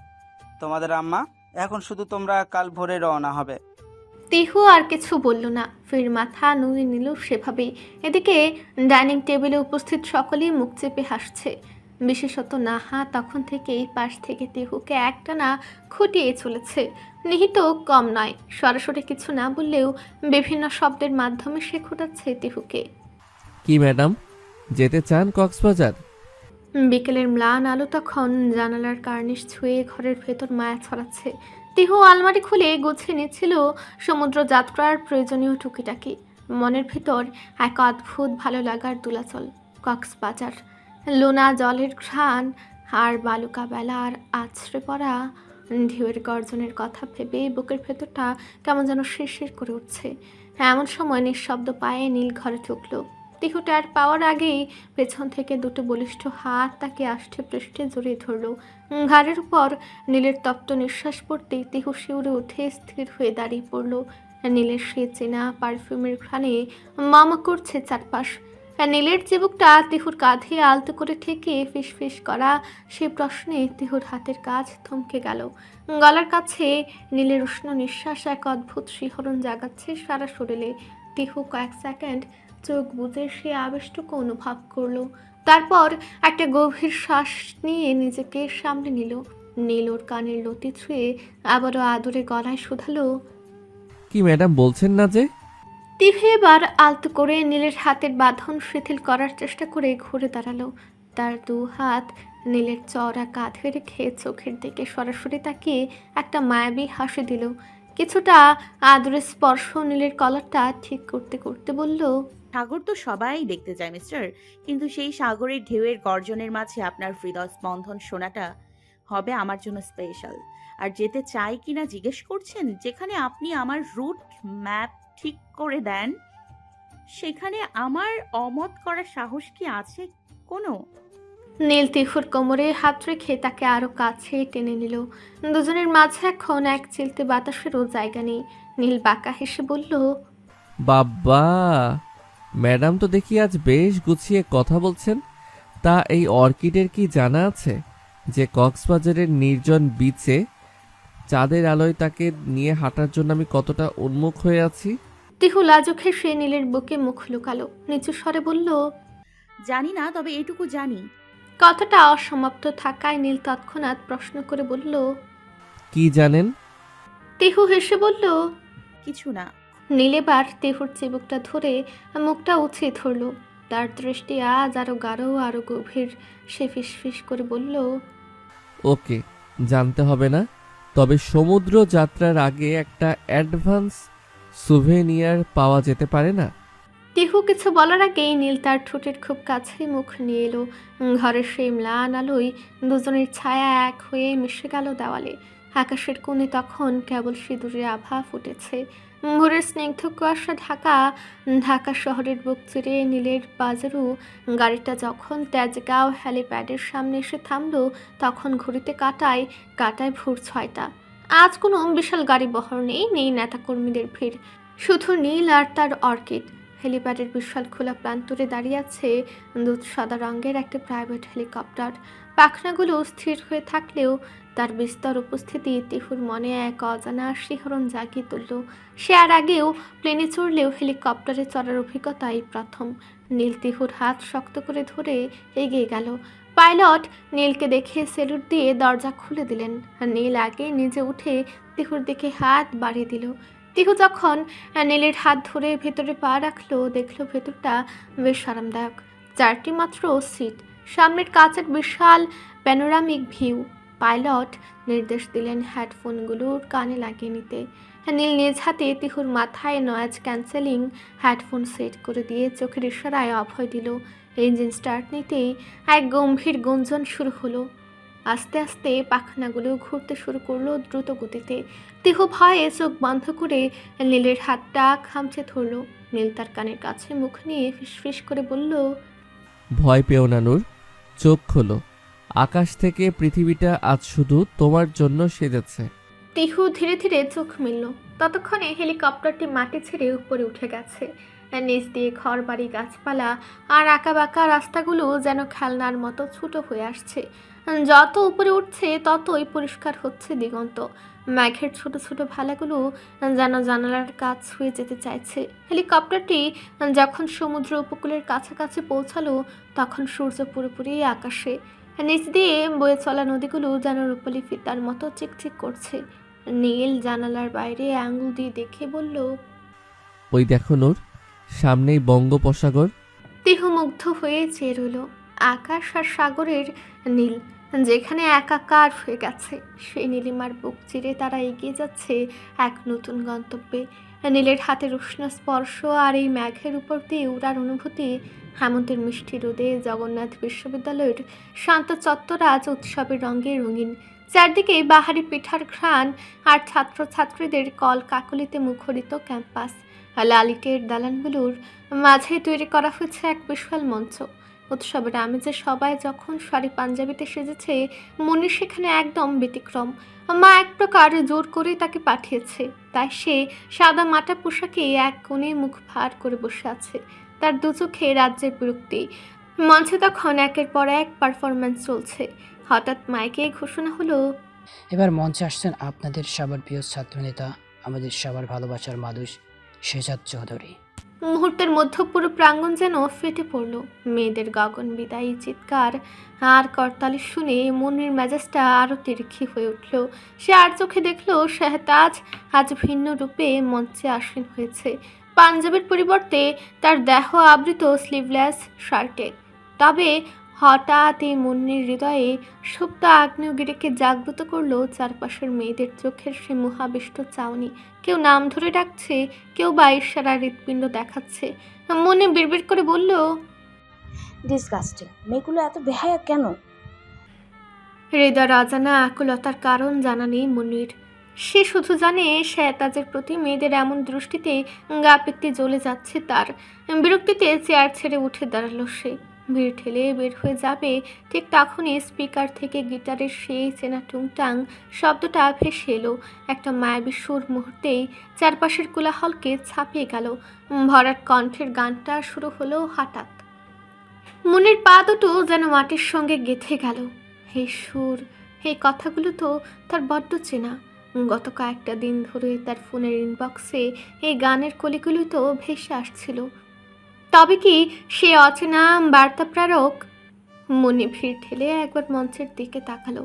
তোমাদের আম্মা। এখন শুধু তোমরা কাল ভোরে রওনা হবে। তিহু আর কিছু বলল না, ফির মাথা নুয়ে নিল সেভাবেই। এদিকে ডাইনিং টেবিলে উপস্থিত সকলেই মুখ চেপে হাসছে। বিশেষত নাহা তখন থেকেই পাশ থেকে তিহুকে একটানা খুঁটিয়ে চলেছে। নিহিত কম নয়, সরাসরি কিছু না বললেও বিভিন্ন শব্দের মাধ্যমে সে খোঁটাচ্ছে তিহুকে। কি ম্যাডাম, যেতে চান কক্সবাজার? বিকেলের ম্লান আলো তখন জানালার কার্নিশ ছুঁয়ে ঘরের ভেতর মায়া ছড়াচ্ছে। তিহু আলমারি খুলে গুছিয়ে নিচ্ছিল সমুদ্র যাত্রার প্রয়োজনীয় টুকিটাকি। মনের ভেতর এক অদ্ভুত ভালো লাগার দোলাচল। কক্সবাজার, লোনা জলের ঘ্রাণ আর বালুকা বেলা আর আছড়ে পড়া ঢেউয়ের গর্জনের কথা ভেবে বুকের ভেতরটা কেমন যেন শিরশির করে উঠছে। এমন সময় নিঃশব্দ পায়ে নীল ঘরে ঢুকলো। তিহু ট্যার পাওয়ার আগেই পেছন থেকে দুটো বলিষ্ঠ হাত তাকে আষ্টে পৃষ্ঠে জড়িয়ে ধরল। ঘাড়ের উপর নীলের তপ্ত নিঃশ্বাস পড়তেই তিহু শিউরে উঠে স্থির হয়ে দাঁড়িয়ে পড়ল। নীলের সে চেনা পারফিউমের ঘ্রাণে মম করছে চারপাশ। নীলের চিবুকটা তিহুর কাঁধে আলতো করে ঠেকে ফিস ফিস করা সে প্রশ্নে তিহুর হাতের কাজ থমকে গেল। গলার কাছে নীলের উষ্ণ নিঃশ্বাস এক অদ্ভুত শিহরণ জাগাচ্ছে সারা শরীরে। তিহু কয়েক সেকেন্ড চোখ বুজে সে আবেশটুকু অনুভব করলো। তারপর একটা গভীর শ্বাস নিয়ে নিজেকে সামলে নিল। নীল ওর কানের লতি ছুঁয়ে আবারও আদরে গলায় শুধালো। কি ম্যাডাম বলছেন না যে? তিহু এবার আলতো করে নীলের হাতের বাঁধন শিথিল করার চেষ্টা করে ঘুরে দাঁড়ালো। তার দু হাত নীলের চওড়া কাঁধে রেখে চোখের দিকে সরাসরি তাকিয়ে একটা মায়াবী হাসি দিল। কিছুটা আদরে স্পর্শ নীলের কলারটা ঠিক করতে করতে বলল, সাগর তো সবাই দেখতে চায় মিস্টার, কিন্তু সেই সাগরের ঢেউয়ের গর্জনের মাঝে আপনার হৃদয় স্পন্দন শোনাটা হবে আমার জন্য স্পেশাল। আর যেতে চাই কিনা জিজ্ঞেস করছেন? যেখানে আপনি আমার রুট ম্যাপ ঠিক করে দেন, সেখানে আমার অমত করার সাহস কি আছে কোনো? নীল তিহুর কোমরে হাত রেখে তাকে আরো কাছে টেনে নিল। দুজনের মাঝে এখন এক চিলতে বাতাসেরও জায়গা নেই। নীল বাঁকা হেসে বলল, বাবা, ম্যাডাম তো দেখি আজ বেশ গুছিয়ে কথা বলছেন। তা এই অর্কিডের কি জানা আছে যে কক্সবাজারের নির্জন বিচে চাঁদের আলোয় তাকে নিয়ে হাঁটার জন্য আমি কতটা উন্মুখ হয়ে আছি? তিহু লাজুক হেসে নীলের বুকে মুখ লুকালো। নিচু স্বরে বলল, জানি না, তবে এটুকু জানি। কথাটা অসমাপ্ত থাকায় নীল তৎক্ষণাৎ প্রশ্ন করে বলল, কি জানেন? তিহু হেসে বলল, কিছু না। নীল এবার তিহুর চিবুকটা ধরে মুখটা উঁচিয়ে ধরল। তার দৃষ্টি আজ আরো গাঢ় আরো গভীর। সে ফিসফিস করে বলল, ওকে, জানতে হবে না। তবে সমুদ্র যাত্রার আগে একটা অ্যাডভান্স সুভেনিয়ার পাওয়া যেতে পারে না? তিহু কিছু বলার আগেই নীল তার ঠোঁটের খুব কাছে মুখ নিয়ে এলো। ঘরের সেই ম্লান আলোয় দুজনের ছায়া এক হয়ে মিশে গেল দেওয়ালে। আকাশের কোণে তখন কেবল সিঁদুরের আভা ফুটেছে। ভোরের স্নিগ্ধ কুয়াশা ঢাকা শহরের বুক চিরে নীলের বাজারু গাড়িটা যখন তেজগাঁও হ্যালিপ্যাডের সামনে এসে থামলো, তখন ঘড়িতে কাটায় ভোর 6টা। আজ কোনো বিশাল গাড়ি বহর নেই নেতাকর্মীদের ভিড়, শুধু নীল আর তার অর্কিড। হেলিপ্যাডের বিশাল খোলা প্রান্তরে দাঁড়িয়ে আছে দুধ সাদা রঙের একটি প্রাইভেট হেলিকপ্টার। পাখনাগুলো স্থির হয়ে থাকলেও তার বিস্তর উপস্থিতি তিহুর মনে এক অজানা শিহরণ জাগিয়ে তুলল। সে আর আগেও প্লেনে চড়লেও হেলিকপ্টারে চড়ার অভিজ্ঞতাই প্রথম। নীল তিহুর হাত শক্ত করে ধরে এগিয়ে গেল। পাইলট নীলকে দেখে সেলুট দিয়ে দরজা খুলে দিলেন। নীল আগে নিজে উঠে তিহুর দিকে হাত বাড়িয়ে দিল। তিহু যখন নীলের হাত ধরে ভেতরে পা রাখলো, দেখলো ভেতরটা বেশ আরামদায়ক। 4টি মাত্র সিট, সামনের কাচের বিশাল প্যানোরামিক ভিউ। পাইলট নির্দেশ দিলেন হেডফোনগুলোর কানে লাগিয়ে নিতে। নীল নিজ হাতে তিহুর মাথায় নয়েজ ক্যান্সেলিং হেডফোন সেট করে দিয়ে চোখের ইশারায় অভয় দিল। ইঞ্জিন স্টার্ট নিতেই এক গম্ভীর গুঞ্জন শুরু হলো। আস্তে আস্তে পাখনাগুলো ঘুরতে শুরু করলো দ্রুত গতিতে। তিহু ভয়ে চোখ বন্ধ করে নীলের হাতটা খামচে ধরলো। নীল তার কানের কাছে মুখ নিয়ে ফিসফিস করে বলল, ভয় পেও না নূর, চোখ খোলো। আকাশ থেকে পৃথিবীটা আজ শুধু তোমার জন্য সেজেছে। তিহু ধীরে ধীরে চোখ মেলল। ততক্ষণে হেলিকপ্টারটি মাটি ছেড়ে উপরে উঠে গেছে। নিচ দিয়ে ঘর বাড়ি গাছপালা আর আঁকাবাঁকা রাস্তাগুলো যেন খেলনার মতো ছোট হয়ে আসছে। যত উপরে উঠছে ততই পরিষ্কার হচ্ছে দিগন্ত। মেঘের ছোট ছোট ভালাগুলো যেন জানালার কাছ ছুঁয়ে যেতে চাইছে। হেলিকপ্টারটি যখন সমুদ্র উপকূলের কাছাকাছি পৌঁছালো, তখন সূর্য পুরোপুরি আকাশে। নিচ দিয়ে বয়ে চলা নদীগুলো যেন রূপালি ফিতার মতো চিকচিক করছে। নীল জানালার বাইরে আঙুল দিয়ে দেখে বলল, ওই দেখো নূর, সামনেই বঙ্গোপসাগর। তিহু মুগ্ধ হয়ে চেয়ে রইল। আকাশ আর সাগরের নীল যেখানে একাকার হয়ে গেছে, সেই নীলিমার বুক চিরে তারা এগিয়ে যাচ্ছে এক নতুন গন্তব্যে। নীলের হাতের উষ্ণ স্পর্শ আর এই মেঘের উপর দিয়ে উড়ার অনুভূতি। হেমন্তের মিষ্টি রোদে জগন্নাথ বিশ্ববিদ্যালয়ের শান্ত চত্বর আজ উৎসবের রঙে রঙিন। চারদিকে বাহারি পিঠার ঘ্রাণ আর ছাত্রছাত্রীদের কল কাকলিতে মুখরিত ক্যাম্পাস। লালিটের দালানগুলোর মাঝে তৈরি করা হয়েছে এক বিশাল মঞ্চ। উৎসবের আমেজে সবাই যখন শাড়ি পাঞ্জাবিতে সেজেছে, মনি সেখানে একদম ব্যতিক্রম। মা এক প্রকার জোর করে তাকে পাঠিয়েছে, তাই সে সাদা মাটা পোশাকে এক কোণে মুখ ভার করে বসে আছে। তার দু চোখে রাজ্যের বিরক্তি। মঞ্চে তখন একের পর এক পারফরম্যান্স চলছে। হঠাৎ মাইকে ঘোষণা হলো, এবার মঞ্চে আসছেন আপনাদের সবার প্রিয় ছাত্রনেতা, আমাদের সবার ভালোবাসার মানুষ শেজাদ চৌধুরী। মুহূর্তের মধ্যে পুরো প্রাঙ্গণ যেন ফেটে পড়ল। মেয়েদের গগন বিদায়ী চিৎকার আর করতালি শুনে মনির মেজাজটা আরও তিরক্ষি হয়ে উঠল। সে আর চোখে দেখল শাহতাজ আজ ভিন্ন রূপে মঞ্চে আসীন হয়েছে, পাঞ্জাবের পরিবর্তে তার দেহ আবৃত স্লিভলেস শার্টে। তবে হঠাৎ এই মুন্নির হৃদয়ে সুপ্ত আগ্নেয়গিরিকে জাগ্রত করলো চারপাশের মেয়েদের চোখের সে মহাবিষ্ট চাউনি। কেউ নাম ধরে ডাকছে, কেউ বা ইশারা হৃৎপিণ্ড দেখাচ্ছে। মনে বিড়বিড় করে বলল, ডিসগাস্টিং, মেয়েগুলো এত বেহায়া কেন? হৃদয়ের অজানা আকুলতার কারণ জানা নেই মনির। সে শুধু জানে শাহতাজের প্রতি মেয়েদের এমন দৃষ্টিতে গা পিত্তি জ্বলে যাচ্ছে তার। বিরক্তিতে চেয়ার ছেড়ে উঠে দাঁড়ালো সে। ভিড় ঠেলে বের হয়ে যাবে ঠিক তখনই স্পিকার থেকে গিটারের সেই চেনা টুংটাং শব্দটা ভেসে এলো। একটা মায়াবী সুর মুহূর্তেই চারপাশের কোলাহলকে ছাপিয়ে গেল। ভরাট কণ্ঠের গানটা শুরু হলো হঠাৎ। মনির পা দুটো যেন মাটির সঙ্গে গেঁথে গেল। এই সুর, এই কথাগুলো তো তার বড্ড চেনা। গত কয়েকটা দিন ধরে তার ফোনের ইনবক্সে এই গানের কলিগুলো তো ভেসে আসছিল। তবে কি সে অচেনা বার্তা প্রেরক? মনে ভিড় ঠেলে একবার মঞ্চের দিকে তাকালো।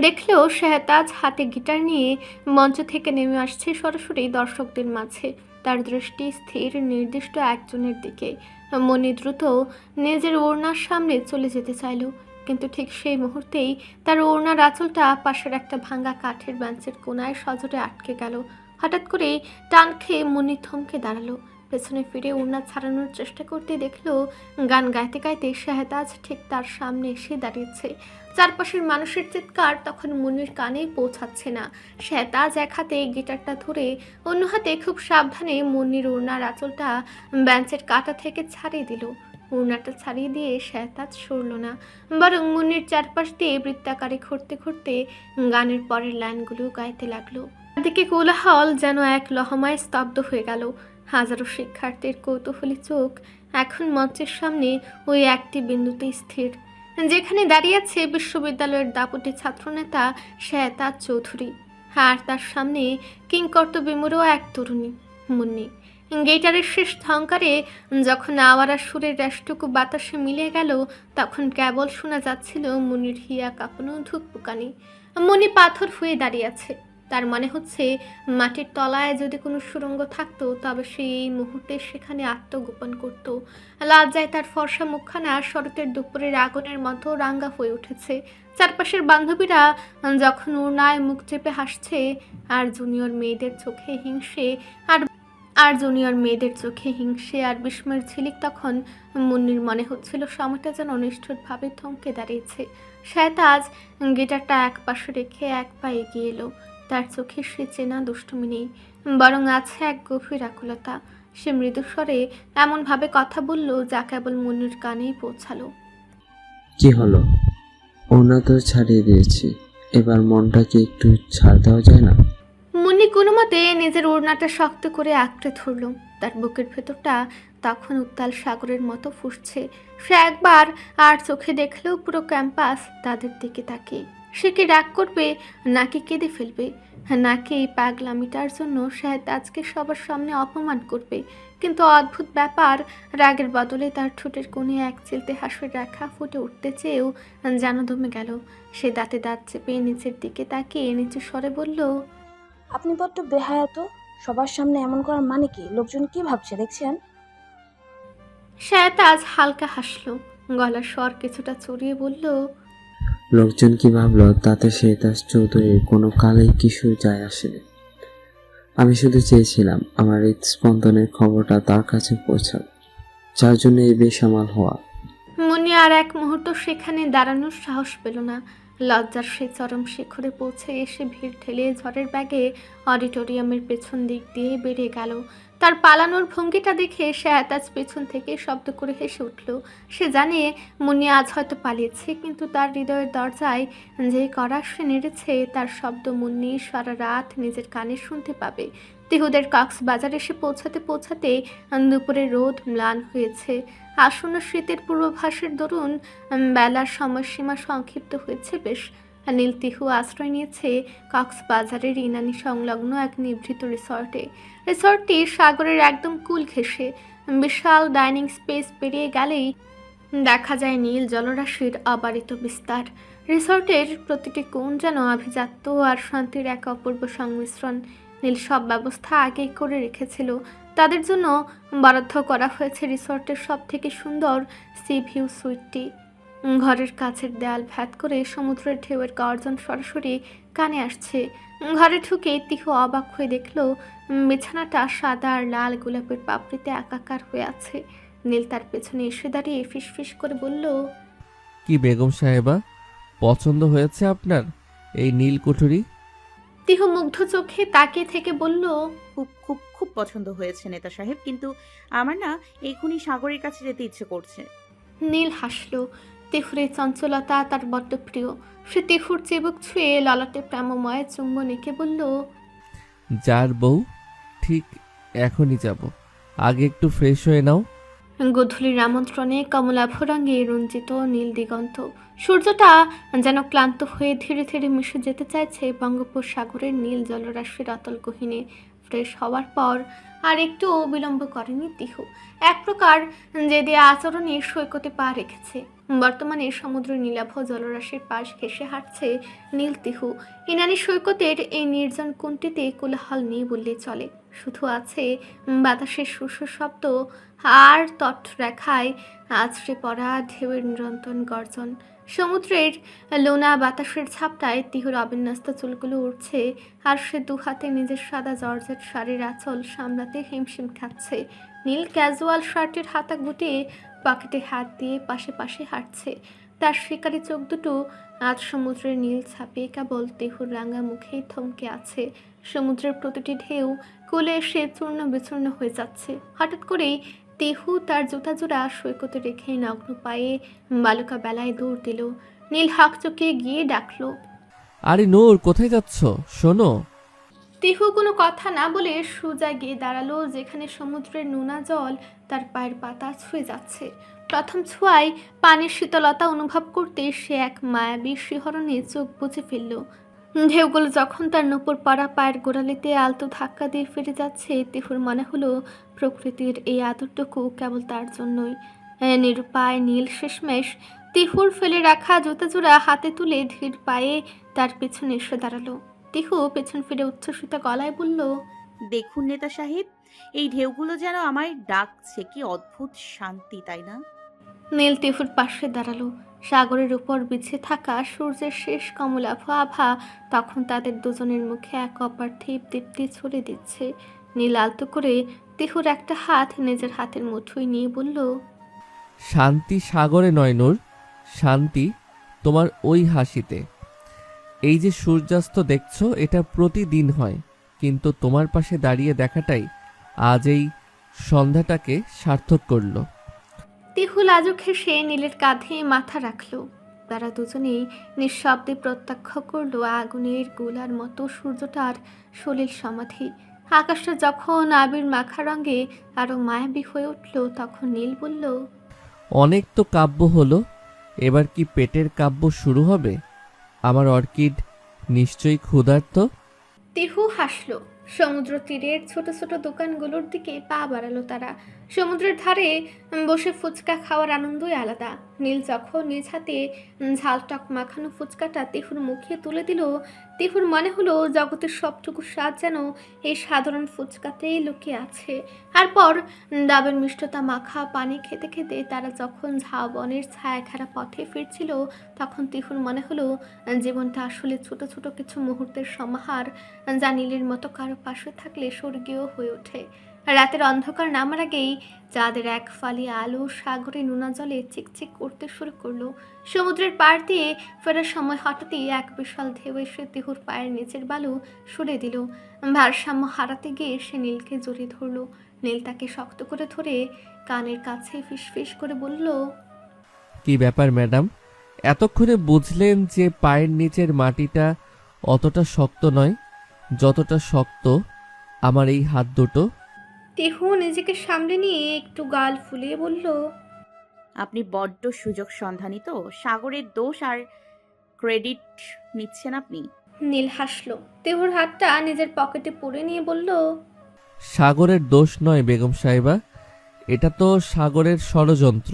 দেখলো শাহতাজ হাতে গিটার নিয়ে মঞ্চ থেকে নেমে আসছে সরাসরি দর্শকদের মাঝে। তার দৃষ্টি স্থির নির্দিষ্ট একজনের দিকে। মনি দ্রুত নিজের ওড়নার সামনে চলে যেতে চাইল, কিন্তু ঠিক সেই মুহূর্তেই তার ওড়নার আঁচলটা পাশের একটা ভাঙা কাঠের বেঞ্চের কোনায় সজোরে আটকে গেল। হঠাৎ করে টান খেয়ে মনি থমকে দাঁড়ালো। পেছনে ফিরে ওড়না ছাড়ানোর চেষ্টা করতে দেখলো গান গাইতে গাইতে শাহতাজ ঠিক তার সামনে এসে দাঁড়িয়েছে। চারপাশের মানুষের চিৎকার তখন মনির কানে পৌঁছাচ্ছে না। শাহতাজ এক হাতে গিটারটা ধরে অন্য হাতে খুব সাবধানে মনির ওড়নার আঁচলটা বেঞ্চের কাঁটা থেকে ছাড়িয়ে দিল। ওড়নাটা ছাড়িয়ে দিয়ে শাহতাজ সরল না, বরং মনির চারপাশ দিয়ে বৃত্তাকারে ঘুরতে ঘুরতে গানের পরের লাইনগুলো গাইতে লাগলো। দিকে কোলাহল যেন এক লহমায় স্তব্ধ হয়ে গেল। হাজারো শিক্ষার্থীর কৌতূহলী চোখ এখন মঞ্চের সামনে ওই একটি বিন্দুতে স্থির, যেখানে দাঁড়িয়ে আছে বিশ্ববিদ্যালয়ের দাপটে ছাত্রনেতা শাহতাজ চৌধুরী। আর তার সামনে কিংকর্তব্যবিমূঢ় এক তরুণী, মুন্নি। গিটারের শেষ ঝংকারে যখন আওয়ারা সুরের রেশটুকু বাতাসে মিলে গেল, তখন কেবল শোনা যাচ্ছিল মুনির হিয়া কাঁপানো ধুকপুকানি। মনি পাথর হয়ে দাঁড়িয়ে আছে। তার মনে হচ্ছে মাটির তলায় যদি কোনো সুড়ঙ্গ থাকতো, তবে সে এই মুহূর্তে সেখানে আত্মগোপন করত। লজ্জায় তার ফর্সা মুখখানা শরতের দুপুরের আগুনের মতো রাঙ্গা হয়ে উঠেছে। চারপাশের বান্ধবীরা যখন ওড়নায় মুখ চেপে হাসছে, আর জুনিয়র মেয়েদের চোখে হিংসে আর বিস্ময়ের ঝিলিক, তখন মুন্নির মনে হচ্ছিল সময়টা যেন নিষ্ঠুরভাবে থমকে দাঁড়িয়েছে। শাহতাজ গিটারটা এক পাশে রেখে এক পা এগিয়ে এলো। তার চোখে সে চেনা দুষ্টুমি নেই, বরং আছে এক গভীর আকুলতা। সে মৃদুস্বরে এমনভাবে কথা বলল যা কেবল মুন্নির কানেই পৌঁছালো। কি হলো? ওনা তো ছাড়িয়ে দিয়েছি, এবার মনটাকে একটু ছাড় দেওয়া যায় না? মুন্নি কোনো মতে নিজের ওড়নাটা শক্ত করে আঁকড়ে ধরল। তার বুকের ভেতরটা তখন উত্তাল সাগরের মতো ফুসছে। সে একবার আর চোখে দেখলেও পুরো ক্যাম্পাস তাদের দিকে তাকিয়ে। সে কি রাগ করবে, নাকি কেঁদে ফেলবে, নাকি এই পাগলামিটার জন্য শাহতাজকে সবার সামনে অপমান করবে? কিন্তু অদ্ভুত ব্যাপার, রাগের বদলে তার ঠোঁটের কোণে এক চিলতে হাসির রেখা ফুটে উঠতে চেয়েও যেন দমে গেল। সে দাঁতে দাঁত চেপে নিচের দিকে তাকিয়ে নিচু স্বরে বলল, আপনি বড্ড বেহায়া তো। সবার সামনে এমন করার মানে কি? লোকজন কি ভাবছে দেখছেন? শাহতাজ হালকা হাসলো, গলার স্বর কিছুটা চড়িয়ে বলল, লোকজন কি ভাবলো তাতে শাহতাজ চৌধুরীর কোনো কালেই কিছু যায় আসেনি। আমি শুধু চেয়েছিলাম আমার হৃদস্পন্দনের খবরটা তার কাছে পৌঁছাক, যার জন্য এই বেসামাল হওয়া। মুন্নি আর এক মুহূর্ত সেখানে দাঁড়ানোর সাহস পেল না। লজ্জার সে চরম শিখরে পৌঁছে এসে ভিড় ঠেলে ঝড়ের ব্যাগে অডিটোরিয়ামের পেছন দিক দিয়ে বেরিয়ে গেল। তার পালানোর ভঙ্গিটা দেখে শাহতাজ পেছন থেকে শব্দ করে হেসে উঠল। সে জানে মুন্নি আজ হয়তো পালিয়েছে, কিন্তু তার হৃদয়ের দরজায় যে কড়া সে নেড়েছে, তার শব্দ মুন্নি সারা রাত নিজের কানে শুনতে পাবে। তিহুদের কক্সবাজার এসে পৌঁছাতে দুপুরে রোদ ম্লান হয়েছে। আসন্ন শীতের পূর্বাভাসের দরুন বেলার সময়সীমা সংক্ষিপ্ত হয়েছে বেশ। নীল তিহু আশ্রয় নিয়েছে কক্সবাজারের ইনানি সংলগ্ন এক নিভৃত রিসর্টে। রিসর্টটি সাগরের একদম কূল ঘেঁষে। বিশাল ডাইনিং স্পেস পেরিয়ে গেলেই দেখা যায় নীল জলরাশির অবারিত বিস্তার। রিসর্টের প্রতিটি কোণ যেন আভিজাত্য আর শান্তির এক অপূর্ব সংমিশ্রণ। নীল সব ব্যবস্থা আগেই করে রেখেছিল। তাদের জন্য বরাদ্দ করা হয়েছে রিসর্টের সব থেকে সুন্দর সি ভিউ সুইটটি। ঘরের কাছের দেয়াল ভেদ করে সমুদ্রের ঢেউয়ের গর্জন সরাসরি কানে আসছে। ঘরে ঢুকে তিহু অবাক হয়ে দেখল বিছানাটা সাদা আর লাল গোলাপের পাপড়িতে একাকার হয়ে আছে। নীল তার পেছনে এসে দাঁড়িয়ে ফিসফিস করে বলল, কি বেগম সাহেবা, পছন্দ হয়েছে আপনার এই নীল কুঠুরি? তিহু মুগ্ধ চোখে তাকিয়ে থেকে বলল, খুব খুব খুব পছন্দ হয়েছে নেতা সাহেব, কিন্তু আমার না এখনই সাগরের কাছে যেতে ইচ্ছে করছে। নীল হাসল। তিহুর এই চঞ্চলতা তার বড্ড প্রিয়। সে তিহুর চিবুক ছুঁয়ে ললাটে প্রেমময় চুম্বন এঁকে বলল, যার বউ, ঠিক এখনই যাব, আগে একটু ফ্রেশ হয়ে নাও। গধূলির আমন্ত্রণে কমলাভ রঙে রঞ্জিত নীল দিগন্ত। সূর্যটা যেন ক্লান্ত হয়ে ধীরে ধীরে মিশে যেতে চাইছে বঙ্গোপসাগরের নীল জলরাশির অতল গহীনে। ফ্রেশ হওয়ার পর আর একটু বিলম্ব করেনি তিহু। এক প্রকার যে দিয়ে আচরণে সৈকতে পা রেখেছে। বর্তমানে সমুদ্রের নীলাভ জলরাশির পাশ ঘেঁষে হাঁটছে নীল তিহু। ইনানি সৈকতের এই নির্জন কোণটিতে কোলাহল নেই বললে চলে। শুধু আছে বাতাসের শুষ্ক শব্দ আর তটরেখায় আছড়ে পড়া ঢেউয়ের নিরন্তর গর্জন। সমুদ্রের লোনা বাতাসের ঝাপটায় তিহুর অবিন্যস্ত চুলগুলো উঠছে, আর সে দু হাতে নিজের সাদা জর্জেট শাড়ির আঁচল সামলাতে হিমশিম খাচ্ছে। নীল ক্যাজুয়াল শার্টের হাতা গুটিয়ে পকেটে হাত দিয়ে পাশে পাশে হাঁটছে। তার শিকারি চোখ দুটো আজ সমুদ্রের নীল ছাপিয়ে কেবল তিহুর রাঙা মুখেই থমকে আছে। সমুদ্রের প্রতিটি ঢেউ কোলে এসে চূর্ণ বিচূর্ণ হয়ে যাচ্ছে। হঠাৎ করেই তিহু তার জুতা জোড়া সৈকতে রেখে নগ্ন পায়ে বালুকা বেলায় দৌড় দিল। নীল হাঁক চকিয়ে গিয়ে ডাকলো, আরে নূর, কোথায় যাচ্ছ? শোনো। তিহু কোনো কথা না বলে সোজা গিয়ে দাঁড়ালো যেখানে সমুদ্রের নোনা জল তার পায়ের পাতা ছুঁয়ে যাচ্ছে। প্রথম ছোঁয়ায় পানির শীতলতা অনুভব করতে সে এক মায়াবী শিহরণে চোখ বুজে ফেলল। ঢেউগুলো যখন তার নূপুর পড়া পায়ের গোড়ালিতে আলতো ধাক্কা দিয়ে ফিরে যাচ্ছে, তিহুর মনে হলো প্রকৃতির এই আদরটুকু কেবল তার জন্যই। নিরুপায় নীল শেষমেশ তিহুর ফেলে রাখা জুতা জোড়া হাতে তুলে ধীর পায়ে তার পেছনে এসে দাঁড়ালো। তিহু পেছন ফিরে উচ্ছ্বসিত গলায় বলল, দেখুন নেতা সাহেব, এই ঢেউগুলো যেন আমায় ডাকছে। কি অদ্ভুত শান্তি, তাই না? নীল তিহুর পাশে দাঁড়ালো। সাগরের উপর বিছিয়ে থাকা সূর্যের শেষ কমলাভ আভা তখন তাদের দুজনের মুখে এক অপার্থিব দীপ্তি ছড়িয়ে দিচ্ছে। নীল আলতো করে তিহুর একটা হাত নিজের হাতের মুঠোয় নিয়ে বলল, শান্তি সাগরে নয় নূর, শান্তি তোমার ওই হাসিতে। এই যে সূর্যাস্ত দেখছো, এটা প্রতিদিন হয়, কিন্তু তোমার পাশে দাঁড়িয়ে দেখাটাই আজ এই সন্ধ্যাটাকে সার্থক করলো। তিহু লাজুক হেসে নীলের কাঁধে মাথা রাখলো। তারা দুজনেই নিঃশব্দে প্রত্যক্ষ করলো আগুনের গোলার মতো সূর্যটার সলিল সমাধি। আকাশটা যখন আবির মাখা রঙে আরো মায়াবী হয়ে উঠল, তখন নীল বলল, অনেক তো কাব্য হলো, এবার কি পেটের কাব্য শুরু হবে? আমার অর্কিড নিশ্চয়ই ক্ষুধার্ত। তিহু হাসলো। সমুদ্র তীরের ছোট ছোট দোকানগুলোর দিকে পা বাড়ালো তারা। সমুদ্রের ধারে বসে ফুচকা খাওয়ার আনন্দই আলাদা। নীল যখন নিজ হাতে ঝালটক মাখানো ফুচকাটা তিহুর মুখে তুলে দিল, তিহুর মনে হলো জগতের সবটুকু স্বাদ যেন এই সাধারণ ফুচকাতেই লুকিয়ে আছে। তারপর ডাবের মিষ্টতা মাখা পানি খেতে খেতে তারা যখন ঝাউবনের ছায়া ঘেরা পথে ফিরছিল, তখন তিহুর মনে হলো জীবনটা আসলে ছোট ছোট কিছু মুহূর্তের সমাহার, যা নীলের মতো কারো পাশে থাকলে স্বর্গীয় হয়ে ওঠে। রাতের অন্ধকার নামার আগেই চাঁদের এক ফালি আলো সাগরে নোনা জলে চিকচিক করতে শুরু করলো। সমুদ্রের পাড় দিয়ে ফেরার সময় হঠাৎই এক বিশাল ঢেউ এসে তিহুর পায়ের নিচের বালু সরে দিল। ভারসাম্য হারাতে গিয়ে সে নীলকে জড়িয়ে ধরলো। নীল তাকে শক্ত করে ধরে কানের কাছে ফিসফিস করে বলল, কি ব্যাপার ম্যাডাম, এতক্ষণে বুঝলেন যে পায়ের নিচের মাটিটা অতটা শক্ত নয় যতটা শক্ত আমার এই হাত দুটো? তিহু নিজেকে সামনে নিয়ে একটু গাল ফুলিয়ে বলল, আপনি বড্ড সুযোগ সন্ধানী তো। সাগরের দোষ আর ক্রেডিট নিচ্ছেন আপনি? নীল হাসলো। তেহুর হাতটা নিজের পকেটে পুরে নিয়ে বলল, সাগরের দোষ নয় বেগম সাহেবা, এটা তো সাগরের ষড়যন্ত্র।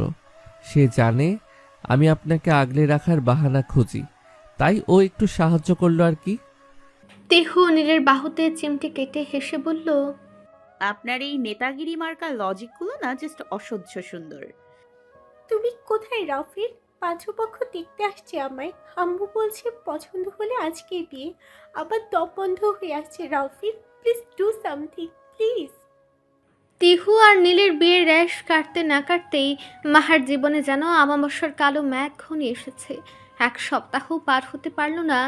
সে জানে আমি আপনাকে আগলে রাখার বাহানা খুঁজি, তাই ও একটু সাহায্য করলো আর কি। তেহু নীলের বাহুতে চিমটি কেটে হেসে বলল, আপনার এই নেতাগিরি মার্কা লজিকগুলো না জাস্ট অসহ্য সুন্দর। তুমি কোথায় রাফির? পাত্রপক্ষ দেখতে আসছে আমায়। আম্মু বলছে পছন্দ হলে আজকেই বিয়ে। আবার দম বন্ধ হয়ে আসছে রাফির। Please do something please. Tihu আর নীলের বিয়ের র্যাশ কাটতে না কাটতেই মাহার জীবনে যেন আমাবস্যার কালো ম্যাঘ ঘনিয়ে এসেছে। এক সপ্তাহ পার হতে পারল না,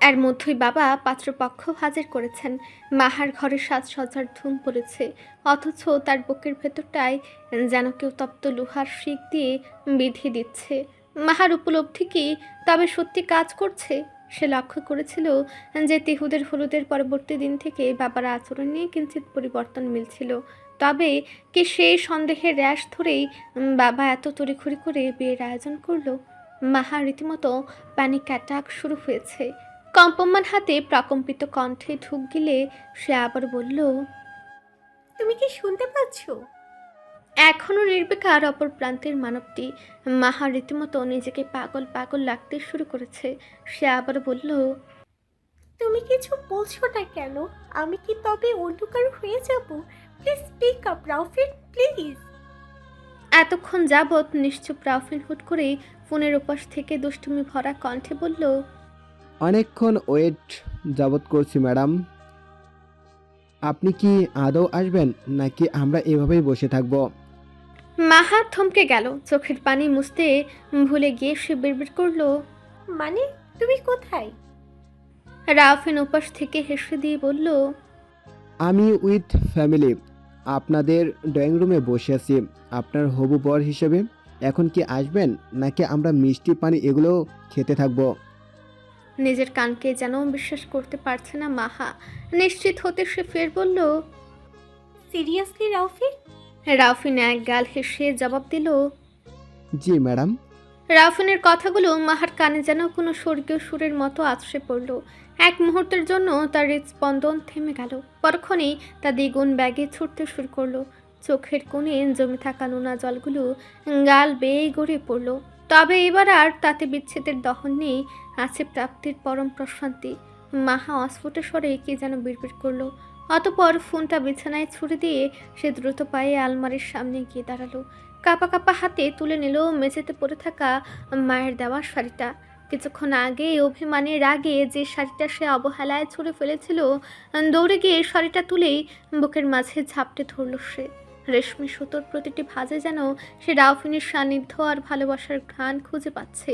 এর মধ্যেই বাবা পাত্রপক্ষ হাজির করেছেন। মাহার ঘরে সাজসজ্জার ধুম পড়েছে, অথচ তার বুকের ভেতরটায় যেন কেউ তপ্ত লোহার শিক দিয়ে বিধিয়ে দিচ্ছে। মাহার উপলব্ধি কি তবে সত্যি কাজ করছে? সে লক্ষ্য করেছিল যে তিহুদের হলুদের পরবর্তী দিন থেকে বাবার আচরণে কিঞ্চিত পরিবর্তন মিলছিল। তবে কি সেই সন্দেহের র্যাশ ধরেই বাবা এত তড়িঘড়ি করে বিয়ের আয়োজন করলো? মাহার রীতিমতো প্যানিক অ্যাটাক শুরু হয়েছে। কম্পমান হাতে প্রকম্পিত কণ্ঠে ঢুক গিলে সে আবার বলল, তুমি কি শুনতে পাচ্ছ? এখনও নির্বিকার অপর প্রান্তের মানবটি। মাহার রীতিমতো নিজেকে পাগল পাগল লাগতে শুরু করেছে। সে আবার বলল, তুমি কিছু বলছো না কেন? আমি কি তবে অন্ধকার হয়ে যাব? প্লিজ স্পিক আপ রাফির প্লিজ। এতক্ষণ যাবৎ নিশ্চুপ রাফিন হুট করে ফোনের উপাস থেকে দুষ্টুমি ভরা কণ্ঠে বলল, অনেকক্ষণ ওয়েট যাবত করছি ম্যাডাম। আপনি কি আদৌ আসবেন নাকি আমরা এভাবেই বসে থাকব? মাহার থমকে গেল। চোখের পানি মুছতে ভুলে গিয়ে সে বিড়বিড় করলো, মানে তুমি কোথায়? রাফিন উপাস থেকে হেসে দিয়ে বলল, আমি উইথ ফ্যামিলি আপনাদের ড্রয়িং রুমে বসে আছি আপনার হবু বর হিসেবে। এখন কি আসবেন নাকি আমরা মিষ্টি পানি এগুলো খেতে থাকবো? নিজের কানকে যেন বিশ্বাস করতে পারছে না মাহা। নিশ্চিত হতে সে ফের বলল, সিরিয়াসলি রাফির? রাফিন এক গাল হেসে জবাব দিল, জি ম্যাডাম। রাফিনের কথাগুলো মাহার কানে যেন কোনো স্বর্গীয় সুরের মতো আছড়ে পড়ল। এক মুহূর্তের জন্য তার হৃদস্পন্দন থেমে গেল। পরক্ষণেই তা দ্বিগুণ ব্যাগে ছুটতে শুরু করলো। চোখের কোণে জমে থাকা নোনা জলগুলো গাল বেয়ে গড়িয়ে পড়ল। তবে এবার আর তাতে বিচ্ছেদের দহন নেই, আছে প্রাপ্তির পরম প্রশান্তি। মাহা অস্ফুট স্বরে কি যেন বিড়বিড় করলো। অতপর ফোনটা বিছানায় ছুড়ে দিয়ে সে দ্রুত পায়ে আলমারির সামনে গিয়ে দাঁড়ালো। কাপা কাপা হাতে তুলে নিল মেঝেতে পড়ে থাকা মায়ের দেওয়া শাড়িটা। কিছুক্ষণ আগে অভিমানের রাগে যে শাড়িটা সে অবহেলায় ছুঁড়ে ফেলেছিল, দৌড়ে গিয়ে শাড়িটা তুলেই বুকের মাঝে ঝাপটে ধরল সে। রেশমি সুতোর প্রতিটি ভাঁজে যেন সে রাউফিনের সান্নিধ্য আর ভালোবাসার ঘ্রাণ খুঁজে পাচ্ছে।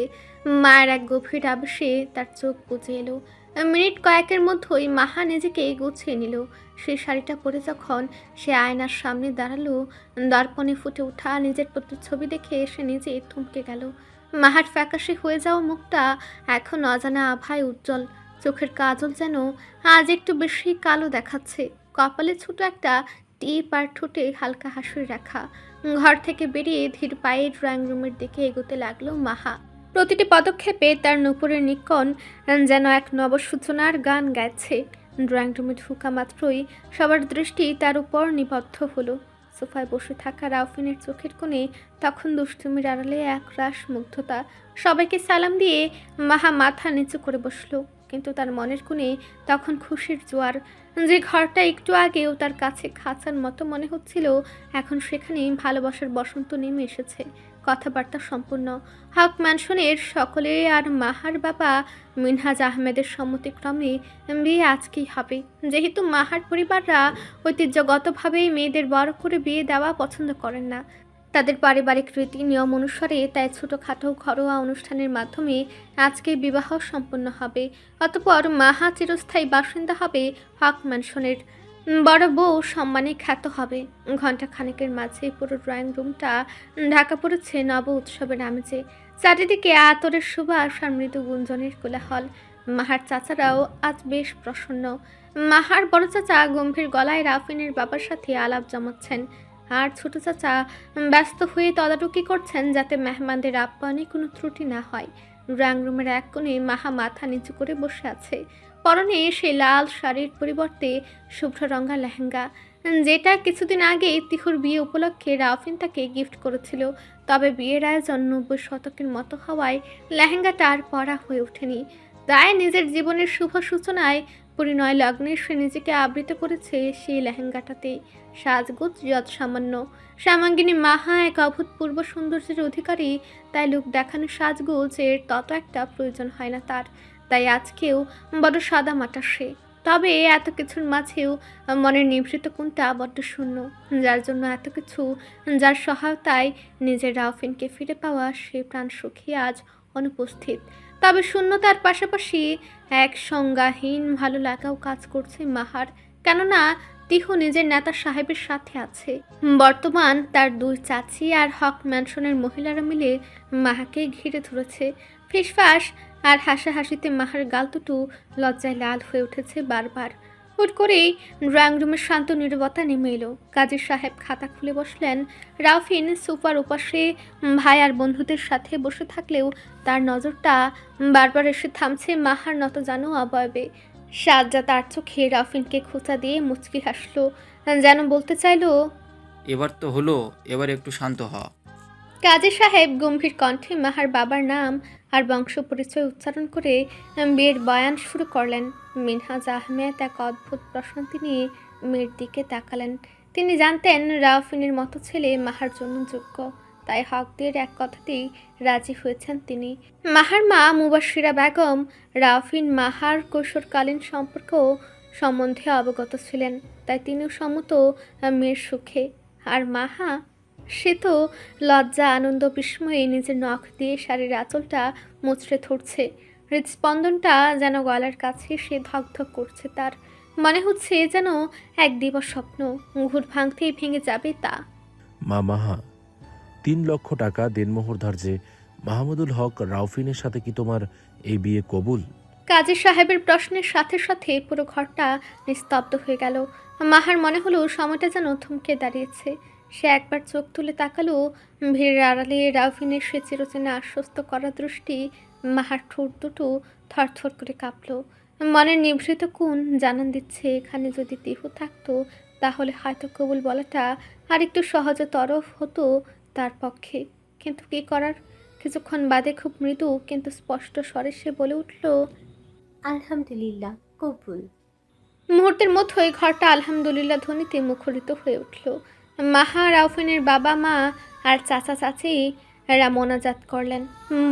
মায়ের এক গভীর আবেশে তার চোখ বুজে এলো। মিনিট কয়েকের মধ্যেই মাহা নিজেকে গুছিয়ে নিল। সেই শাড়িটা পরে যখন সে আয়নার সামনে দাঁড়ালো, দর্পণে ফুটে ওঠা নিজের প্রতিচ্ছবি দেখে সে নিজে থমকে গেল। মাহার ফ্যাকাশে হয়ে যাওয়া মুখটা এখন অজানা আভায় উজ্জ্বল। চোখের কাজল যেন আজ একটু বেশি কালো দেখাচ্ছে। কপালে ছোট একটা টিপ আর ঠোঁটে হালকা হাসি রাখা। ঘর থেকে বেরিয়ে ধীর পায়ে ড্রয়িং রুমের দিকে এগোতে লাগলো মাহা। প্রতিটি পদক্ষেপে তার নুপুরের নিকন যেন এক নবসূচনার গান গাইছে। ড্রয়িং রুমে ঢুকা মাত্রই সবার দৃষ্টি তার উপর নিবদ্ধ হলো। সোফায় বসে থাকা রাউফিনের চোখের কোণে তখন দুষ্টুমির আড়ালে এক রাস মুগ্ধতা। সবাইকে সালাম দিয়ে মাহা মাথা নিচু করে বসলো, কিন্তু তার মনের কোণে তখন খুশির জোয়ার। যে ঘরটা একটু আগেও তার কাছে খাঁচার মতো মনে হচ্ছিল, এখন সেখানে ভালোবাসার বসন্ত নেমে এসেছে। কথাবার্তা সম্পূর্ণ। হক ম্যানশনের সকলে আর মাহার বাবা মিনহাজ আহমেদের সম্মতিক্রমে বিয়ে আজকেই হবে। যেহেতু মাহার পরিবাররা ঐতিহ্যগতভাবেই মেয়েদের বড় করে বিয়ে দেওয়া পছন্দ করেন না, তাদের পারিবারিক রীতি নিয়ম অনুসারে তাই ছোটোখাটো ঘরোয়া অনুষ্ঠানের মাধ্যমে আজকে বিবাহ সম্পন্ন হবে। অতঃপর মাহা চিরস্থায়ী বাসিন্দা হবে হক ম্যানশনের। বড় বউ সম্মানে খ্যাত হবে। ঘণ্টা খানেকের মাঝে পুরো ড্রয়িং রুমটা ঢাকা পড়েছে নব উৎসবের আমেজে। চারিদিকে আতরের সুবাস আর মৃদু গুঞ্জনের কোলাহল। মাহার চাচারাও আজ বেশ প্রসন্ন। মাহার বড় চাচা গম্ভীর গলায় রাফিনের বাবার সাথে আলাপ জমাচ্ছেন, আর ছোট চাচা ব্যস্ত হয়ে তদারকি করছেন যাতে মেহমানদের আপ্যায়নে কোনো ত্রুটি না হয়। ড্রয়িং রুমের এক কোণে মাহা মাথা নিচু করে বসে আছে। পরনে সেই লাল শাড়ির পরিবর্তে শুভ্র রঙা লেহেঙ্গা, যেটা কিছুদিন আগে তিহুর বিয়ে উপলক্ষে রাউফিন তাকে গিফট করেছিল। তবে বিয়ের আয়োজন 90 শতকের মতো হওয়ায় লেহেঙ্গাটা আর পরা হয়ে ওঠেনি। তাই নিজের জীবনের শুভ সূচনায় পরিণয় লগ্নে সে নিজেকে আবৃত করেছে সেই লেহেঙ্গাটাতে। সাজগোজ যৎ সামান্য, শ্যামাঙ্গিনী মাহা এক অভূতপূর্ব সৌন্দর্যের অধিকারী, তাই লোক দেখানো সাজগোজের তত একটা প্রয়োজন হয় না তার। তাই আজকেও বড় সাদা মাটা সে। তবে এত কিছুর মাঝেও মনের নিভৃত কোণটা বড্ড শূন্য, যার জন্য এত কিছু, যার সহায়তায় নিজের রাউফিনকে ফিরে পাওয়া সে প্রাণ সুখী আজ অনুপস্থিত। তবে শূন্যতার পাশাপাশি এক সংজ্ঞাহীন ভালো লাগাও কাজ করছে মাহার, কেননা তিহু নিজের নেতা সাহেবের সাথে আছে। বর্তমান তার 2 চাচি আর হক ম্যানশনের মহিলারা মিলে মাহাকে ঘিরে ধরেছে। ফিসফাস আর হাসাহাসিতে মাহার গাল দুটো লজ্জায় লাল হয়ে উঠেছে বারবার। হুট করেই ড্রয়িং রুমের শান্ত নীরবতা নেমে এলো। কাজী সাহেব খাতা খুলে বসলেন। রাউফিন সোফার ওপাশে ভাই আর বন্ধুদের সাথে বসে থাকলেও তার নজরটা বারবার এসে থামছে মাহার নত জানো অবয়বে। সাজ্জা তার চোখে রাউফিনকে খোঁচা দিয়ে মুচকি হাসলো, যেন বলতে চাইলো, এবার তো হলো, এবার একটু শান্ত হ। কাজী সাহেব গম্ভীর কণ্ঠে মাহার বাবার নাম আর বংশ পরিচয় উচ্চারণ করে বিয়ের বয়ান শুরু করলেন। মিনহাজ আহমেদ এক অদ্ভুত প্রশান্তি নিয়ে মেয়ের দিকে তাকালেন। তিনি জানতেন রাউফিনের মতো ছেলে মাহার জন্য যোগ্য, তাই হকদের এক কথাতেই রাজি হয়েছেন তিনি। মাহার মা মুবাশিরা বেগম রাউফিন মাহার কৈশোরকালীন সম্পর্ক সম্বন্ধে অবগত ছিলেন, তাই তিনিও সম্মত মেয়ের সুখে। আর মাহা, সে তো লজ্জা আনন্দ বিস্ময়ে নিজের নখ দিয়ে শাড়ির আঁচলটা মুচড়ে ধরছে। হৃদস্পন্দনটা যেন গলার কাছে সে ধকধক করছে। তার মনে হচ্ছে যেন এক দিবস স্বপ্ন ঘুর ভাঙতেই ভেঙে যাবে তা। মাহা, 3 লক্ষ টাকা দেনমোহর ধার্যে মাহমুদুল হক রাউফিনের সাথে কি তোমার এই বিয়ে কবুল? কাজী সাহেবের প্রশ্নের সাথে সাথে পুরো ঘরটা নিস্তব্ধ হয়ে গেল। মাহার মনে হলো সময়টা যেন থমকে দাঁড়িয়েছে। সে একবার চোখ তুলে তাকালো। ভিড়ের আড়ালে রাউফিনের সে চিরচেনা আশ্বস্ত করা দৃষ্টি মাহার ঠোঁট দুটো থরথর করে কাঁপল। মনের নিভৃত কোণ জানান দিচ্ছে এখানে যদি তিহু থাকতো তাহলে হয়তো কবুল বলাটা আর একটু সহজতর হতো তার পক্ষে। কিন্তু কী করার? কিছুক্ষণ বাদে খুব মৃদু কিন্তু স্পষ্ট স্বরে সে বলে উঠল, আলহামদুলিল্লাহ, কবুল। মুহূর্তের মধ্যেই ঘরটা আলহামদুলিল্লাহ ধ্বনিতে মুখরিত হয়ে উঠল। মাহা, রাউফিনের বাবা মা আর চাচা চাচি এরা মোনাজাত করলেন।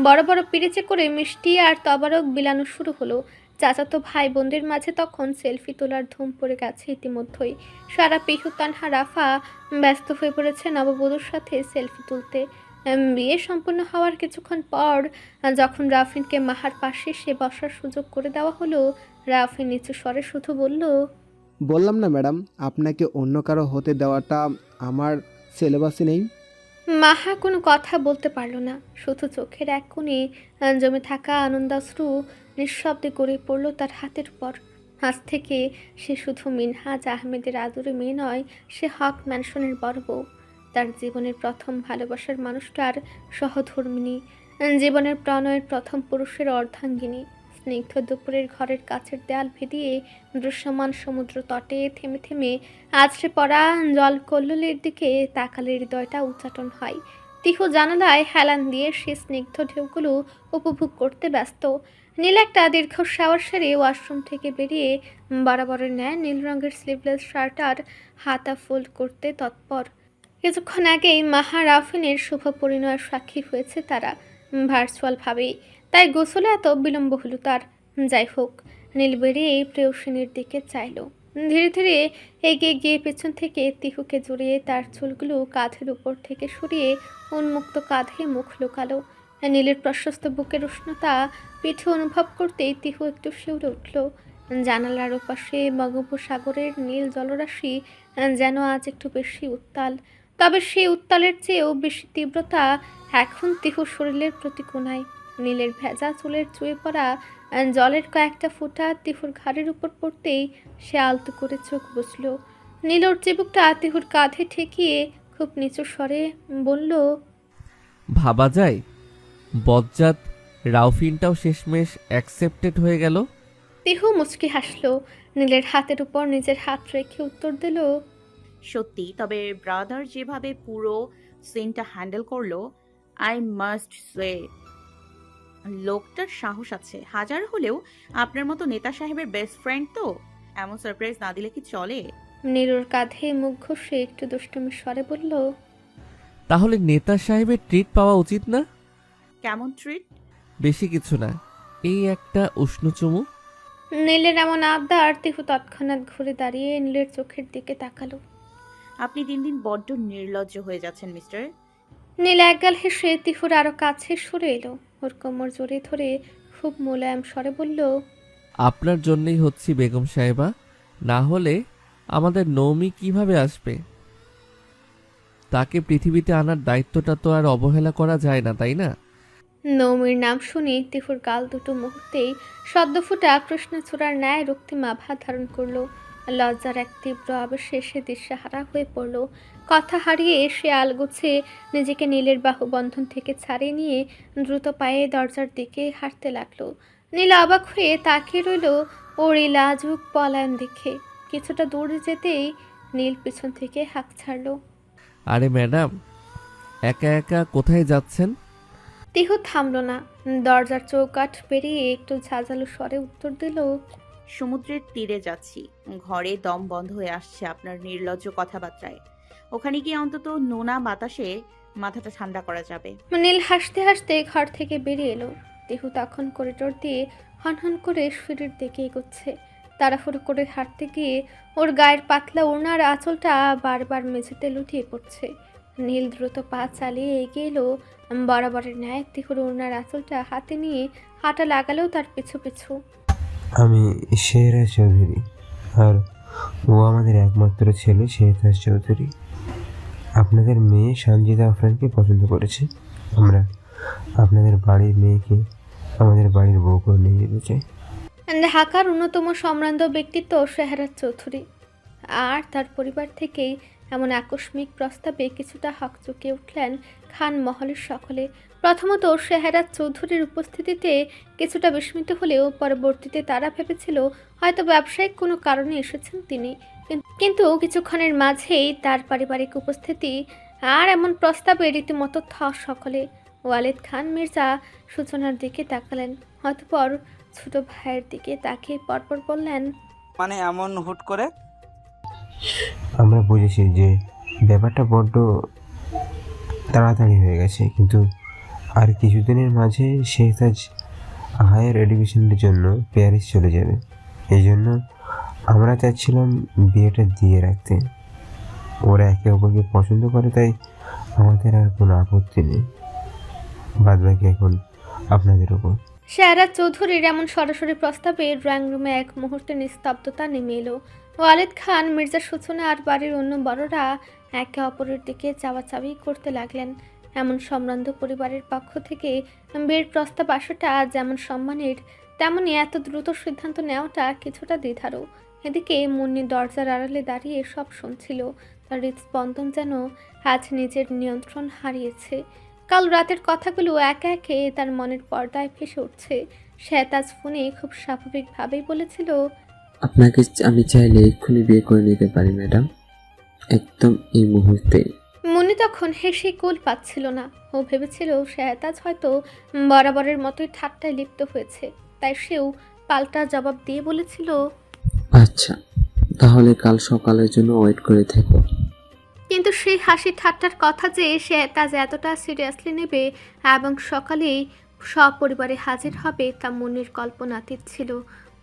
বড় বড় পিরিচে করে মিষ্টি আর তবারক বিলানো শুরু হলো। চাচাতো ভাই বোনদের মাঝে তখন সেলফি তোলার ধুম পড়ে গেছে ইতিমধ্যেই। সারা পিহু তানহা রাফা ব্যস্ত হয়ে পড়েছে নববধূর সাথে সেলফি তুলতে। বিয়ে সম্পন্ন হওয়ার কিছুক্ষণ পর যখন রাউফিনকে মাহার পাশে সে বসার সুযোগ করে দেওয়া হলো, রাউফিন নিচু স্বরে শুধু বলল, বললাম না ম্যাডাম, আপনাকে অন্য কারো হতে দেওয়াটা আমার সিলেবাসে নেই। মাহা কোনো কথা বলতে পারল না, শুধু চোখের এক কোণে জমে থাকা আনন্দাশ্রু নিঃশব্দে গড়ে পড়ল তার হাতের উপর। আজ থেকে সে শুধু মিনহাজ আহমেদের আদরে মেয়ে নয়, সে হক ম্যানশনের বড় বউ। তার জীবনের প্রথম ভালোবাসার মানুষটার সহধর্মিণী, জীবনের প্রণয়ের প্রথম পুরুষের অর্ধাঙ্গিনী। স্নিগ্ধ দুপুরের ঘরের কাছের দেয়াল ভেদিয়ে দৃশ্যমান সমুদ্র তটে থেমে থেমে আছড়ে পড়া জল কল্লোলের দিকে তাকালে হৃদয়টা উচ্চাটন হয়। তিহু জানালায় হেলান দিয়ে সে স্নিগ্ধ ঢেউগুলো উপভোগ করতে ব্যস্ত। নীল একটা দীর্ঘ শাওয়ার সেরে ওয়াশরুম থেকে বেরিয়ে বরাবরের ন্যায় নীল রঙের স্লিভলেস শার্ট আর হাতা ফোল্ড করতে তৎপর। কিছুক্ষণ আগেই মাহা রাউফিনের শুভ পরিণয়ের সাক্ষী হয়েছে তারা ভার্চুয়ালভাবেই, তাই গোসলে এত বিলম্ব হলো তার। যাই হোক, নীল বেরিয়ে প্রেয়সিনীর দিকে চাইল। ধীরে ধীরে এগিয়ে গিয়ে পেছন থেকে তিহুকে জড়িয়ে তার চুলগুলো কাঁধের উপর থেকে সরিয়ে উন্মুক্ত কাঁধে মুখ লুকালো। নীলের প্রশস্ত বুকের উষ্ণতা পিঠে অনুভব করতেই তিহু একটু শিউরে উঠল। জানালার ওপাশে বঙ্গোপসাগরের নীল জলরাশি যেন আজ একটু বেশি উত্তাল, তবে সেই উত্তালের চেয়েও বেশি তীব্রতা এখন তিহুর শরীরের প্রতি কোণায়। নীলের ভেজা চুলের চুয়ে পড়া জলের কয়েকটা ফোঁটা তিহুর ঘাড়ের উপর পড়তেই সে আলতো করে চোখ বসল। নীলর চিবুকটা তিহুর কাঁধে ঠেকিয়ে খুব নিচু স্বরে বলল, ভাবা যায় বজ্জাত রাউফিনটাও শেষমেশ অ্যাকসেপ্টেড হয়ে গেল। তিহু মুচকি হাসলো, নীলের হাতের উপর নিজের হাত রেখে উত্তর দিল, সত্যি, তবে ব্রাদার যেভাবে পুরো সিনটা হ্যান্ডেল করলো, আই মাস্ট সে লোকটার সাহস আছে। হাজার হলেও আপনার মতো নেতা সাহেবের বেস্ট ফ্রেন্ড তো, এমন সারপ্রাইজ না দিলে কি চলে? নীলুর কাঁধে মুখ ঘষে একটু দুষ্টুমির স্বরে বলল, তাহলে নেতা সাহেবের ট্রিট পাওয়া উচিত না? কেমন ট্রিট? বেশি কিছু না, এই একটা উষ্ণ চুমু। নীলের এমন আবদার তিহু তৎক্ষণাৎ ঘুরে দাঁড়িয়ে নীলের চোখের দিকে তাকালো। আপনি দিন দিন বড্ড নির্লজ্জ হয়ে যাচ্ছেন মিস্টার। নীল একগাল হেসে তিহুর আরো কাছে সরে এলো, ওর কোমর জড়িয়ে ধরে খুব মোলায়েম স্বরে বলল, আপনার জন্যই হচ্ছি বেগম সাহেবা, না হলে আমাদের নৌমি কিভাবে আসবে? তাকে পৃথিবীতে আনার দায়িত্বটা তো আর অবহেলা করা যায় না, তাই না? নৌমির নাম শুনে তিহুর গাল দুটো মুহূর্তেই সদ্য ফুটা কৃষ্ণচূড়ার ন্যায় রক্তিম আভা ধারণ করলো। লজ্জার এক তীব্র আবেশে সে দিশেহারা হয়ে পড়ল। কথা হারিয়ে সে আলগুছে নিজেকে নীলের বাহুবন্ধন থেকে ছাড়িয়ে নিয়ে দ্রুত পায়ে দরজার দিকে হাঁটতে লাগলো। নীল অবাক হয়ে তাকিয়ে রইল ওর এই লাজুক পলায়ন দেখে। কিছুটা দূর যেতেই নীল পিছন থেকে হাঁক ছাড়ল। আরে ম্যাডাম, একা একা কোথায় যাচ্ছেন? তিহু থামল না, দরজার চৌকাঠ পেরিয়ে একটু ঝাঁঝালো স্বরে উত্তর দিল, সমুদ্রের তীরে যাচ্ছি। ঘরে দম বন্ধ হয়ে আসছে আপনার নির্লজ্জ কথাবার্তায়। ওখানে গিয়ে অন্তত নোনা বাতাসে মাথাটা ঠান্ডা করা যাবে। নীল হাসতে হাসতে ঘর থেকে বেরিয়ে এলো। তিহু তখন করিডোর দিয়ে হনহন করে সিঁড়ির দিকে এগোচ্ছে। তাড়াহুড়ো করে হাঁটতে গিয়ে ওর গায়ের পাতলা ওড়নার আঁচলটা বারবার মেঝেতে লুটিয়ে পড়ছে। নীল দ্রুত পা চালিয়ে এগিয়ে এলো, বরাবরের ন্যায় তিহুর ওড়নার আঁচলটা হাতে নিয়ে হাঁটা লাগালেও তার পিছু পিছু। আমি শেহরাজ চৌধুরী, আর ও আমাদের একমাত্র ছেলে শেহরাজ চৌধুরী। আপনাদের মেয়ে সানজিদা আফরানকে পছন্দ করেছে। আমরা আপনাদের বাড়ির মেয়েকে আমাদের বাড়ির বউ করে নিয়ে যেতে চাই। ঢাকার অন্যতম সম্ভ্রান্ত ব্যক্তিত্ব শেহরাজ চৌধুরী, আর তার পরিবার থেকেই এমন আকস্মিক প্রস্তাবে কিছুটা হকচকে উঠলেন খান মহলের সকলে। প্রথমত শেহরাজ চৌধুরীর উপস্থিতিতে কিছুটা বিস্মিত হলেও পরবর্তীতে তারা ভেবেছিল হয়তো ব্যবসায়িক কোনো কারণে এসেছেন তিনি। কিন্তু কিছুক্ষণের মাঝেই তার পারিবারিক উপস্থিতি আর এমন প্রস্তাবে রীতিমতো থ সকলে। ওয়ালিদ খান মির্জা সূচনার দিকে তাকালেন, অতঃপর ছোট ভাইয়ের দিকে তাকিয়ে পরপর বললেন, মানে এমন হুট করে? আমরা বুঝেছি যে ব্যাপারটা বড্ড তাড়াতাড়ি হয়ে গেছে, কিন্তু আর কিছুদিনের মাঝে শেহতাজ হায়ার এডুকেশনের জন্য প্যারিস চলে যাবে। এই জন্য আমরা চাচ্ছিলাম বিয়েটা দিয়ে রাখতে। ওরা একে অপরকে পছন্দ করে, তাই আমাদের আর কোনো আপত্তি নেই। বাদবাকি এখন আপনাদের ওপর। শেহরাজ চৌধুরীর এমন সরাসরি প্রস্তাবে ড্রয়িং রুমে এক মুহূর্তে নিস্তব্ধতা নেমে এলো। ওয়ালিদ খান মির্জা সূচনা আর বাড়ির অন্য বড়রা একে অপরের দিকে চাওয়াচাওয়ি করতে লাগলেন। এমন সম্ভ্রান্ত পরিবারের পক্ষ থেকে বিয়ের প্রস্তাব আসাটা যেমন সম্মানের, তেমনই এত দ্রুত সিদ্ধান্ত নেওয়াটা কিছুটা দ্বিধারও। এদিকে মুন্নি দরজার আড়ালে দাঁড়িয়ে সব শুনছিল। তার হৃদস্পন্দন যেন আজ নিজের নিয়ন্ত্রণ হারিয়েছে। কাল রাতের কথাগুলো একে একে তার মনের পর্দায় ভেসে উঠছে। শেহতাজ ফোনে খুব স্বাভাবিকভাবেই বলেছিল, আপনাকে আমি চাইলে এক্ষুনি বিয়ে করে নিতে পারি ম্যাডাম, একদম এই মুহূর্তে। মুন্নি তখন হেসে কুল পাচ্ছিল না। ও ভেবেছিল শেহতাজ হয়তো বরাবরের মতোই ঠাট্টায় লিপ্ত হয়েছে, তাই সেও পাল্টা জবাব দিয়ে বলেছিল, আচ্ছা, তাহলে কাল সকালের জন্য ওয়েট করে থেকো। কিন্তু সেই হাসি ঠাট্টার কথা যে শেহতাজ এতটা সিরিয়াসলি নেবে এবং সকালেই সপরিবারে হাজির হবে তা মুন্নির কল্পনাতীত ছিল।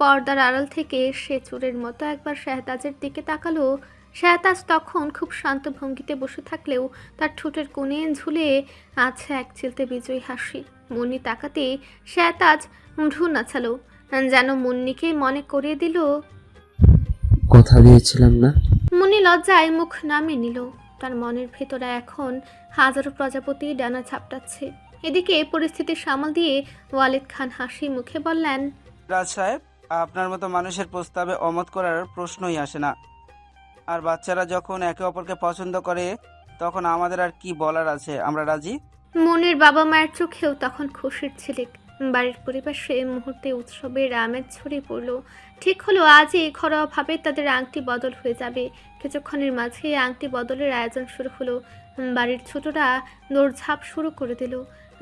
পর্দার আড়াল থেকে সে চোরের মতো একবার শেহতাজের দিকে তাকালো। শেহতাজ তখন খুব শান্ত ভঙ্গিতে বসে থাকলেও তার ঠোঁটের কোণে ঝুলে আছে এক চিলতে বিজয়ী হাসি। মুন্নি তাকাতে শেহতাজ ভ্রু নাচালো, যেন মুন্নিকে মনে করিয়ে দিল। কথা দিয়েছিলাম না? মুন্নি লজ্জায় মুখ নামিয়ে নিল। তার মনের ভেতরে এখন হাজারো প্রজাপতি ডানা ঝাপটাচ্ছে। এদিকে পরিস্থিতি সামাল দিয়ে ওয়ালিদ খান হাসি মুখে বললেন, রাজ সাহেব, আপনার মতো মানুষের প্রস্তাবে অমত করার প্রশ্নই আসে না। আর বাচ্চারা যখন একে অপরকে পছন্দ করে তখন আমাদের আর কি বলার আছে, আমরা রাজি। মুন্নির বাবা মায়ের চোখেও তখন খুশির ঝিলিক। বাড়ির পরিবেশে মুহূর্তে উৎসবের আমেজ ছড়িয়ে পড়ল। ঠিক হলো আজই ঘরোয়াভাবে তাদের আংটি বদল হয়ে যাবে। কিছুক্ষণের মাঝে আংটি বদলের আয়োজন শুরু হলো। বাড়ির ছোটরা দৌড়ঝাঁপ শুরু করে দিল।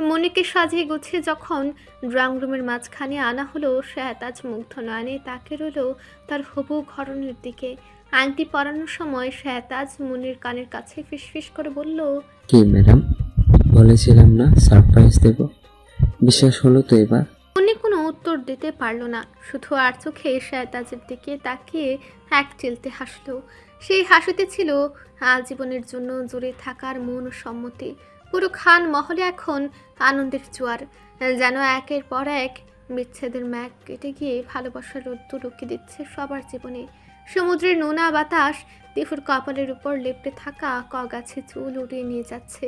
মনিকে সাজিয়ে গুছিয়ে যখন ড্রয়িং রুমের মাঝখানে আনা হলো, শেহতাজ মুগ্ধ নয়নে তাকে রইল তার হবু ঘরনের দিকে। আংটি পরানোর সময় শেহতাজ মুনির কানের কাছে ফিসফিস করে বলল, কি ম্যাডাম, বলেছিলাম না সারপ্রাইজ দেব, বিশ্বাস হলো তো এবার? মুনি কোনো উত্তর দিতে পারল না, শুধু আর চোখে শেহতাজের দিকে তাকিয়ে এক চিলতে হাসলো। সেই হাসিতে ছিল আজীবনের জন্য জুড়ে থাকার মন ও সম্মতি। পুরো খান মহলে এখন আনন্দের জোয়ার, যেন একের পর এক বিচ্ছেদের ম্যাগ কেটে গিয়ে ভালোবাসার রোদ্দুর উকি দিচ্ছে সবার জীবনে। সমুদ্রের নোনা বাতাস তিহুর কপালের উপর লেপ্টে থাকা কগাছে চুল উড়িয়ে নিয়ে যাচ্ছে।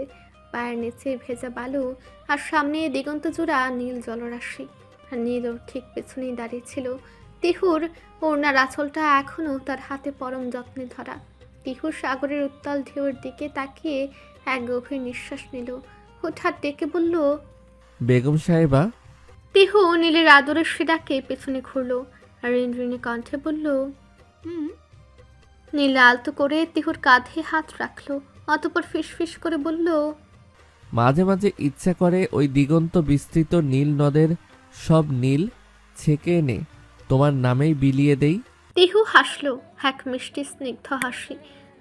পায়ের নিচে ভেজা বালু, আর সামনে দিগন্ত জোড়া নীল জলরাশি। আর নীল ওর ঠিক পেছনেই দাঁড়িয়েছিল। তিহুর ওড়নার আঁচলটা এখনও তার হাতে পরম যত্নে ধরা। তিহু সাগরের উত্তাল ঢেউয়ের দিকে তাকিয়ে এক গভীর নিঃশ্বাস নিল। হঠাৎ ডেকে বলল, বেগম সাহেবা। তিহু নীলের আদরের শিরাকে পেছনে ঘুরল আর ঋণঋণী কণ্ঠে বলল, নীল আলতো করে তিহুর কাঁধে হাত রাখলো, অতঃপর ফিসফিস করে বলল, মাঝে মাঝে ইচ্ছা করে ওই দিগন্ত বিস্তৃত নীল নদের সব নীল ছেঁকে এনে তোমার নামেই বিলিয়ে দেই। তিহু হাসলো, এক মিষ্টি স্নিগ্ধ হাসি।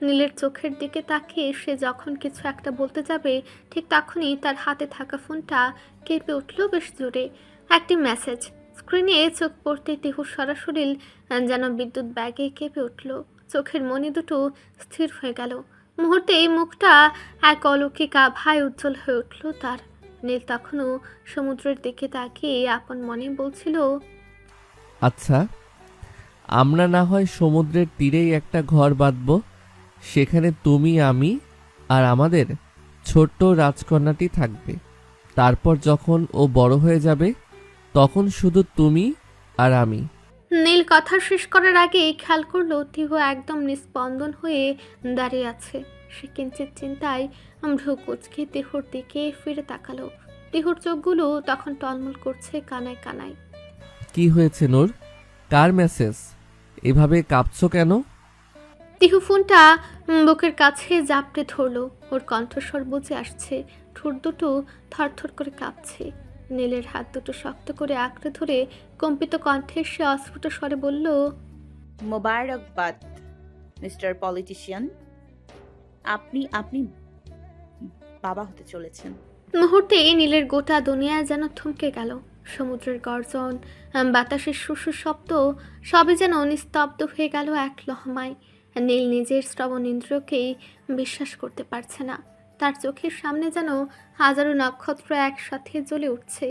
নীলের চোখের দিকে তাকিয়ে সে যখন কিছু একটা বলতে যাবে, ঠিক তখনই তার হাতে থাকা ফোনটা কেঁপে উঠল বেশ জোরে। একটি মেসেজ। স্ক্রিনে চোখ পড়তে তিহুর সরাসরি যেন বিদ্যুৎ ব্যাগে কেঁপে উঠল। চোখের মনি দুটো স্থির হয়ে গেল। মুহূর্তেই মুখটা এক অলৌকিক আভায় উজ্জ্বল হয়ে উঠল তার। নীল তখনও সমুদ্রের দিকে তাকিয়ে আপন মনে বলছিল, আচ্ছা, আমরা না হয় সমুদ্রের তীরেই একটা ঘর বাঁধব, সেখানে তুমি, আমি আর আমাদের ছোট্ট রাজকন্যাটি থাকবে। তারপর যখন ও বড় হয়ে যাবে, তখন শুধু তুমি আর আমি। নীল কথা শেষ করার আগে খেয়াল করলো তিহু একদম নিস্পন্দন হয়ে দাঁড়িয়ে আছে। সে কিঞ্চিত চিন্তায় ভ্রু কুঁচকে তিহুর দিকে ফিরে তাকালো। তিহুর চোখগুলো তখন টলমল করছে কানায় কানায়। কি হয়েছে নূর? কার মেসেজ? এভাবে কাঁপছো কেন? তিহু ফোনটা বুকের কাছে জাপটে ধরলো। ওর কণ্ঠস্বর বুঝে আসছে, ঠোঁট দুটো থরথর করে কাঁপছে। নীলের হাত দুটো শক্ত করে আঁকড়ে ধরে কম্পিত কণ্ঠে সে অস্ফুট স্বরে বলল, মোবারকবাদ মিস্টার পলিটিশিয়ান, আপনি আপনি বাবা হতে চলেছেন। মুহূর্তে নীলের গোটা দুনিয়া যেন থমকে গেল। সমুদ্রের গর্জন, বাতাসের শুশু শব্দ সবই যেন নিস্তব্ধ হয়ে গেল এক লহমায়। নীল নিজের শ্রবণ ইন্দ্রিয়কেই বিশ্বাস করতে পারছে না। তার চোখের সামনে যেন হাজারো নক্ষত্র একসাথে জ্বলে উঠছে।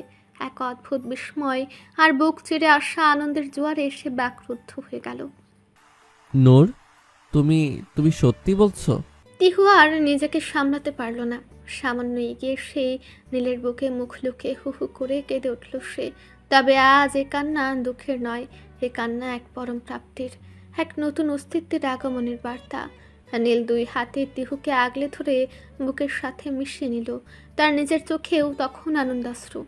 এক অদ্ভুত বিস্ময় আর বুক চিরে আসা আনন্দের জোয়ারে সে ব্যাকুদ্ধ হয়ে গেল। নূর, তুমি সত্যি বলছো? তিহু আর নিজেকে সামলাতে পারল না। সামান্য এগিয়ে সে নীলের বুকে মুখ লুকিয়ে হু হু করে কেঁদে উঠল সে। তবে আজ এ কান্না দুঃখের নয়, এ কান্না এক পরম প্রাপ্তির, এক নতুন অস্তিত্বের আগমনের বার্তা। নীল দুই হাতে তিহুকে আগলে ধরে বুকের সাথে মিশিয়ে নিল। তার নিজের চোখেও তখন আনন্দাশ্রু।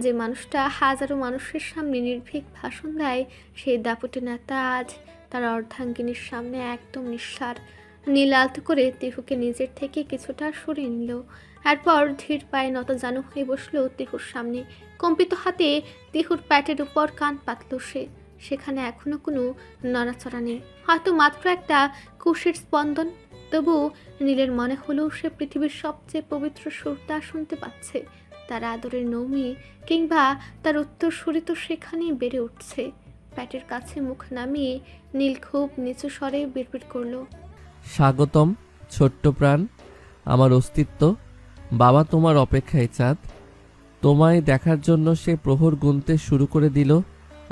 যে মানুষটা হাজারো মানুষের সামনে নির্ভীক ভাষণ দেয়, সেই দাপুটে নেতা আজ তার অর্ধাঙ্গিনীর সামনে একদম নিঃসার। নীল আলতো করে তিহুকে নিজের থেকে কিছুটা সরিয়ে নিল। এরপর ধীর পায়ে নতজানু হয়ে বসলো তিহুর সামনে। কম্পিত হাতে তিহুর প্যাটের উপর কান পাতল সে। সেখানে এখনো কোনো নড়াচড়া নেই, হয়তো মাত্র একটা কুশের স্পন্দন। তবু নীলের মনে হলো সে পৃথিবীর সবচেয়ে পবিত্র সুরটা শুনতে পাচ্ছে। তার আদরের নৌমি কিংবা তার উত্তরসূরি তো সেখানেই বেড়ে উঠছে। প্যাটের কাছে মুখ নামিয়ে নীল খুব নিচু স্বরে বিড়বিড় করলো, স্বাগতম ছোট্ট প্রাণ, আমার অস্তিত্ব। বাবা তোমার অপেক্ষায় চাঁদ। তোমায় দেখার জন্য সে প্রহর গুনতে শুরু করে দিল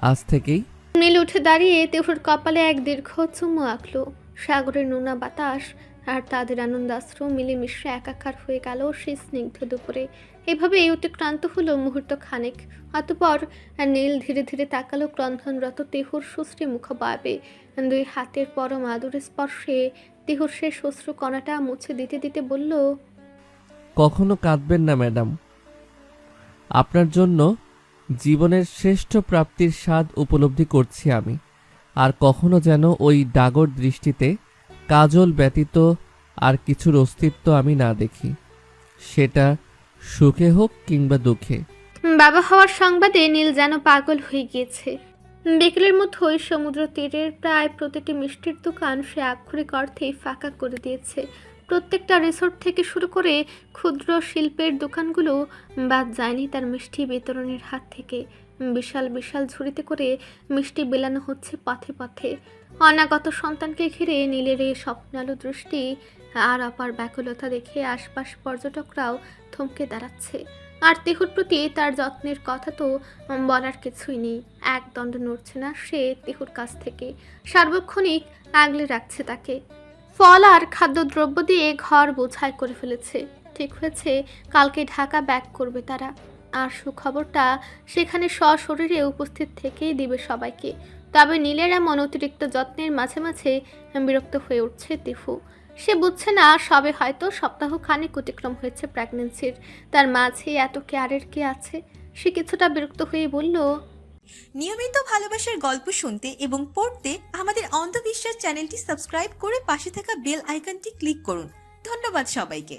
আজ থেকেই। নীল উঠে দাঁড়িয়ে তিহুর কপালে এক দীর্ঘ চুমু আঁকলো। সাগরের নোনা বাতাস আর তাদের আনন্দাশ্রু মিলেমিশে একাকার হয়ে গেল সেই স্নিগ্ধ দুপুরে। এভাবে অতিক্রান্ত হলো মুহূর্ত খানেক। অতঃপর নীল ধীরে ধীরে তাকালো ক্রন্ধনরত তিহুর সুশ্রী মুখবাবে। দুই হাতের পরম আদরের স্পর্শে তিহুর সে শ্বশ্রু কণাটা মুছে দিতে দিতে বলল, কখনো কাঁদবেন না ম্যাডাম, আপনার জন্য জীবনের শ্রেষ্ঠ প্রাপ্তির স্বাদ উপলব্ধি করছি আমি। আর কখনো যেন ওই ডাগর দৃষ্টিতে কাজল ব্যতীত আর কিছুর অস্তিত্ব আমি না দেখি, সেটা সুখে হোক কিংবা দুঃখে। বাবা হওয়ার সংবাদে নীল যেন পাগল হয়ে গিয়েছে। বিকেলের মধ্যেই সমুদ্র তীরের প্রায় প্রতিটি মিষ্টির দোকান সে আক্ষরিক অর্থেই ফাঁকা করে দিয়েছে। প্রত্যেকটা রিসোর্ট থেকে শুরু করে ক্ষুদ্র শিল্পের দোকানগুলো বাদ যায়নি তার মিষ্টি বিতরণের হাত থেকে। বিশাল বিশাল ঝুড়িতে করে মিষ্টি বেলানো হচ্ছে পথে পথে। অনাগত সন্তানকে ঘিরে নীলের এই স্বপ্নালু দৃষ্টি আর অপার ব্যাকুলতা দেখে আশপাশ পর্যটকরাও থমকে দাঁড়াচ্ছে। আর তিহুর প্রতি তার যত্নের কথা তো বলার কিছুই নেই। এক দণ্ড নড়ছে না সে তিহুর কাছ থেকে, সার্বক্ষণিক আগলে রাখছে তাকে। ফল আর খাদ্যদ্রব্য দিয়ে ঘর বোঝাই করে ফেলেছে। ঠিক হয়েছে কালকে ঢাকা ব্যাক করবে তারা। আর সুখবরটা সেখানে সশরীরে উপস্থিত থেকেই দিবে সবাইকে। তবে নীলের এমন অতিরিক্ত যত্নের মাঝে মাঝে বিরক্ত হয়ে উঠছে তিহু। সে বুঝছে না সবে হয়তো সপ্তাহ খানেক অতিক্রম হয়েছে প্রেগন্যান্সির, তার মাঝে এত কেয়ারের কে আছে। সে কিছুটা বিরক্ত হয়ে বলল, নিয়মিত ভালোবাসার গল্প শুনতে এবং পড়তে আমাদের অন্ধবিশ্বাস চ্যানেলটি সাবস্ক্রাইব করে পাশে থাকা বেল আইকনটি ক্লিক করুন। ধন্যবাদ সবাইকে।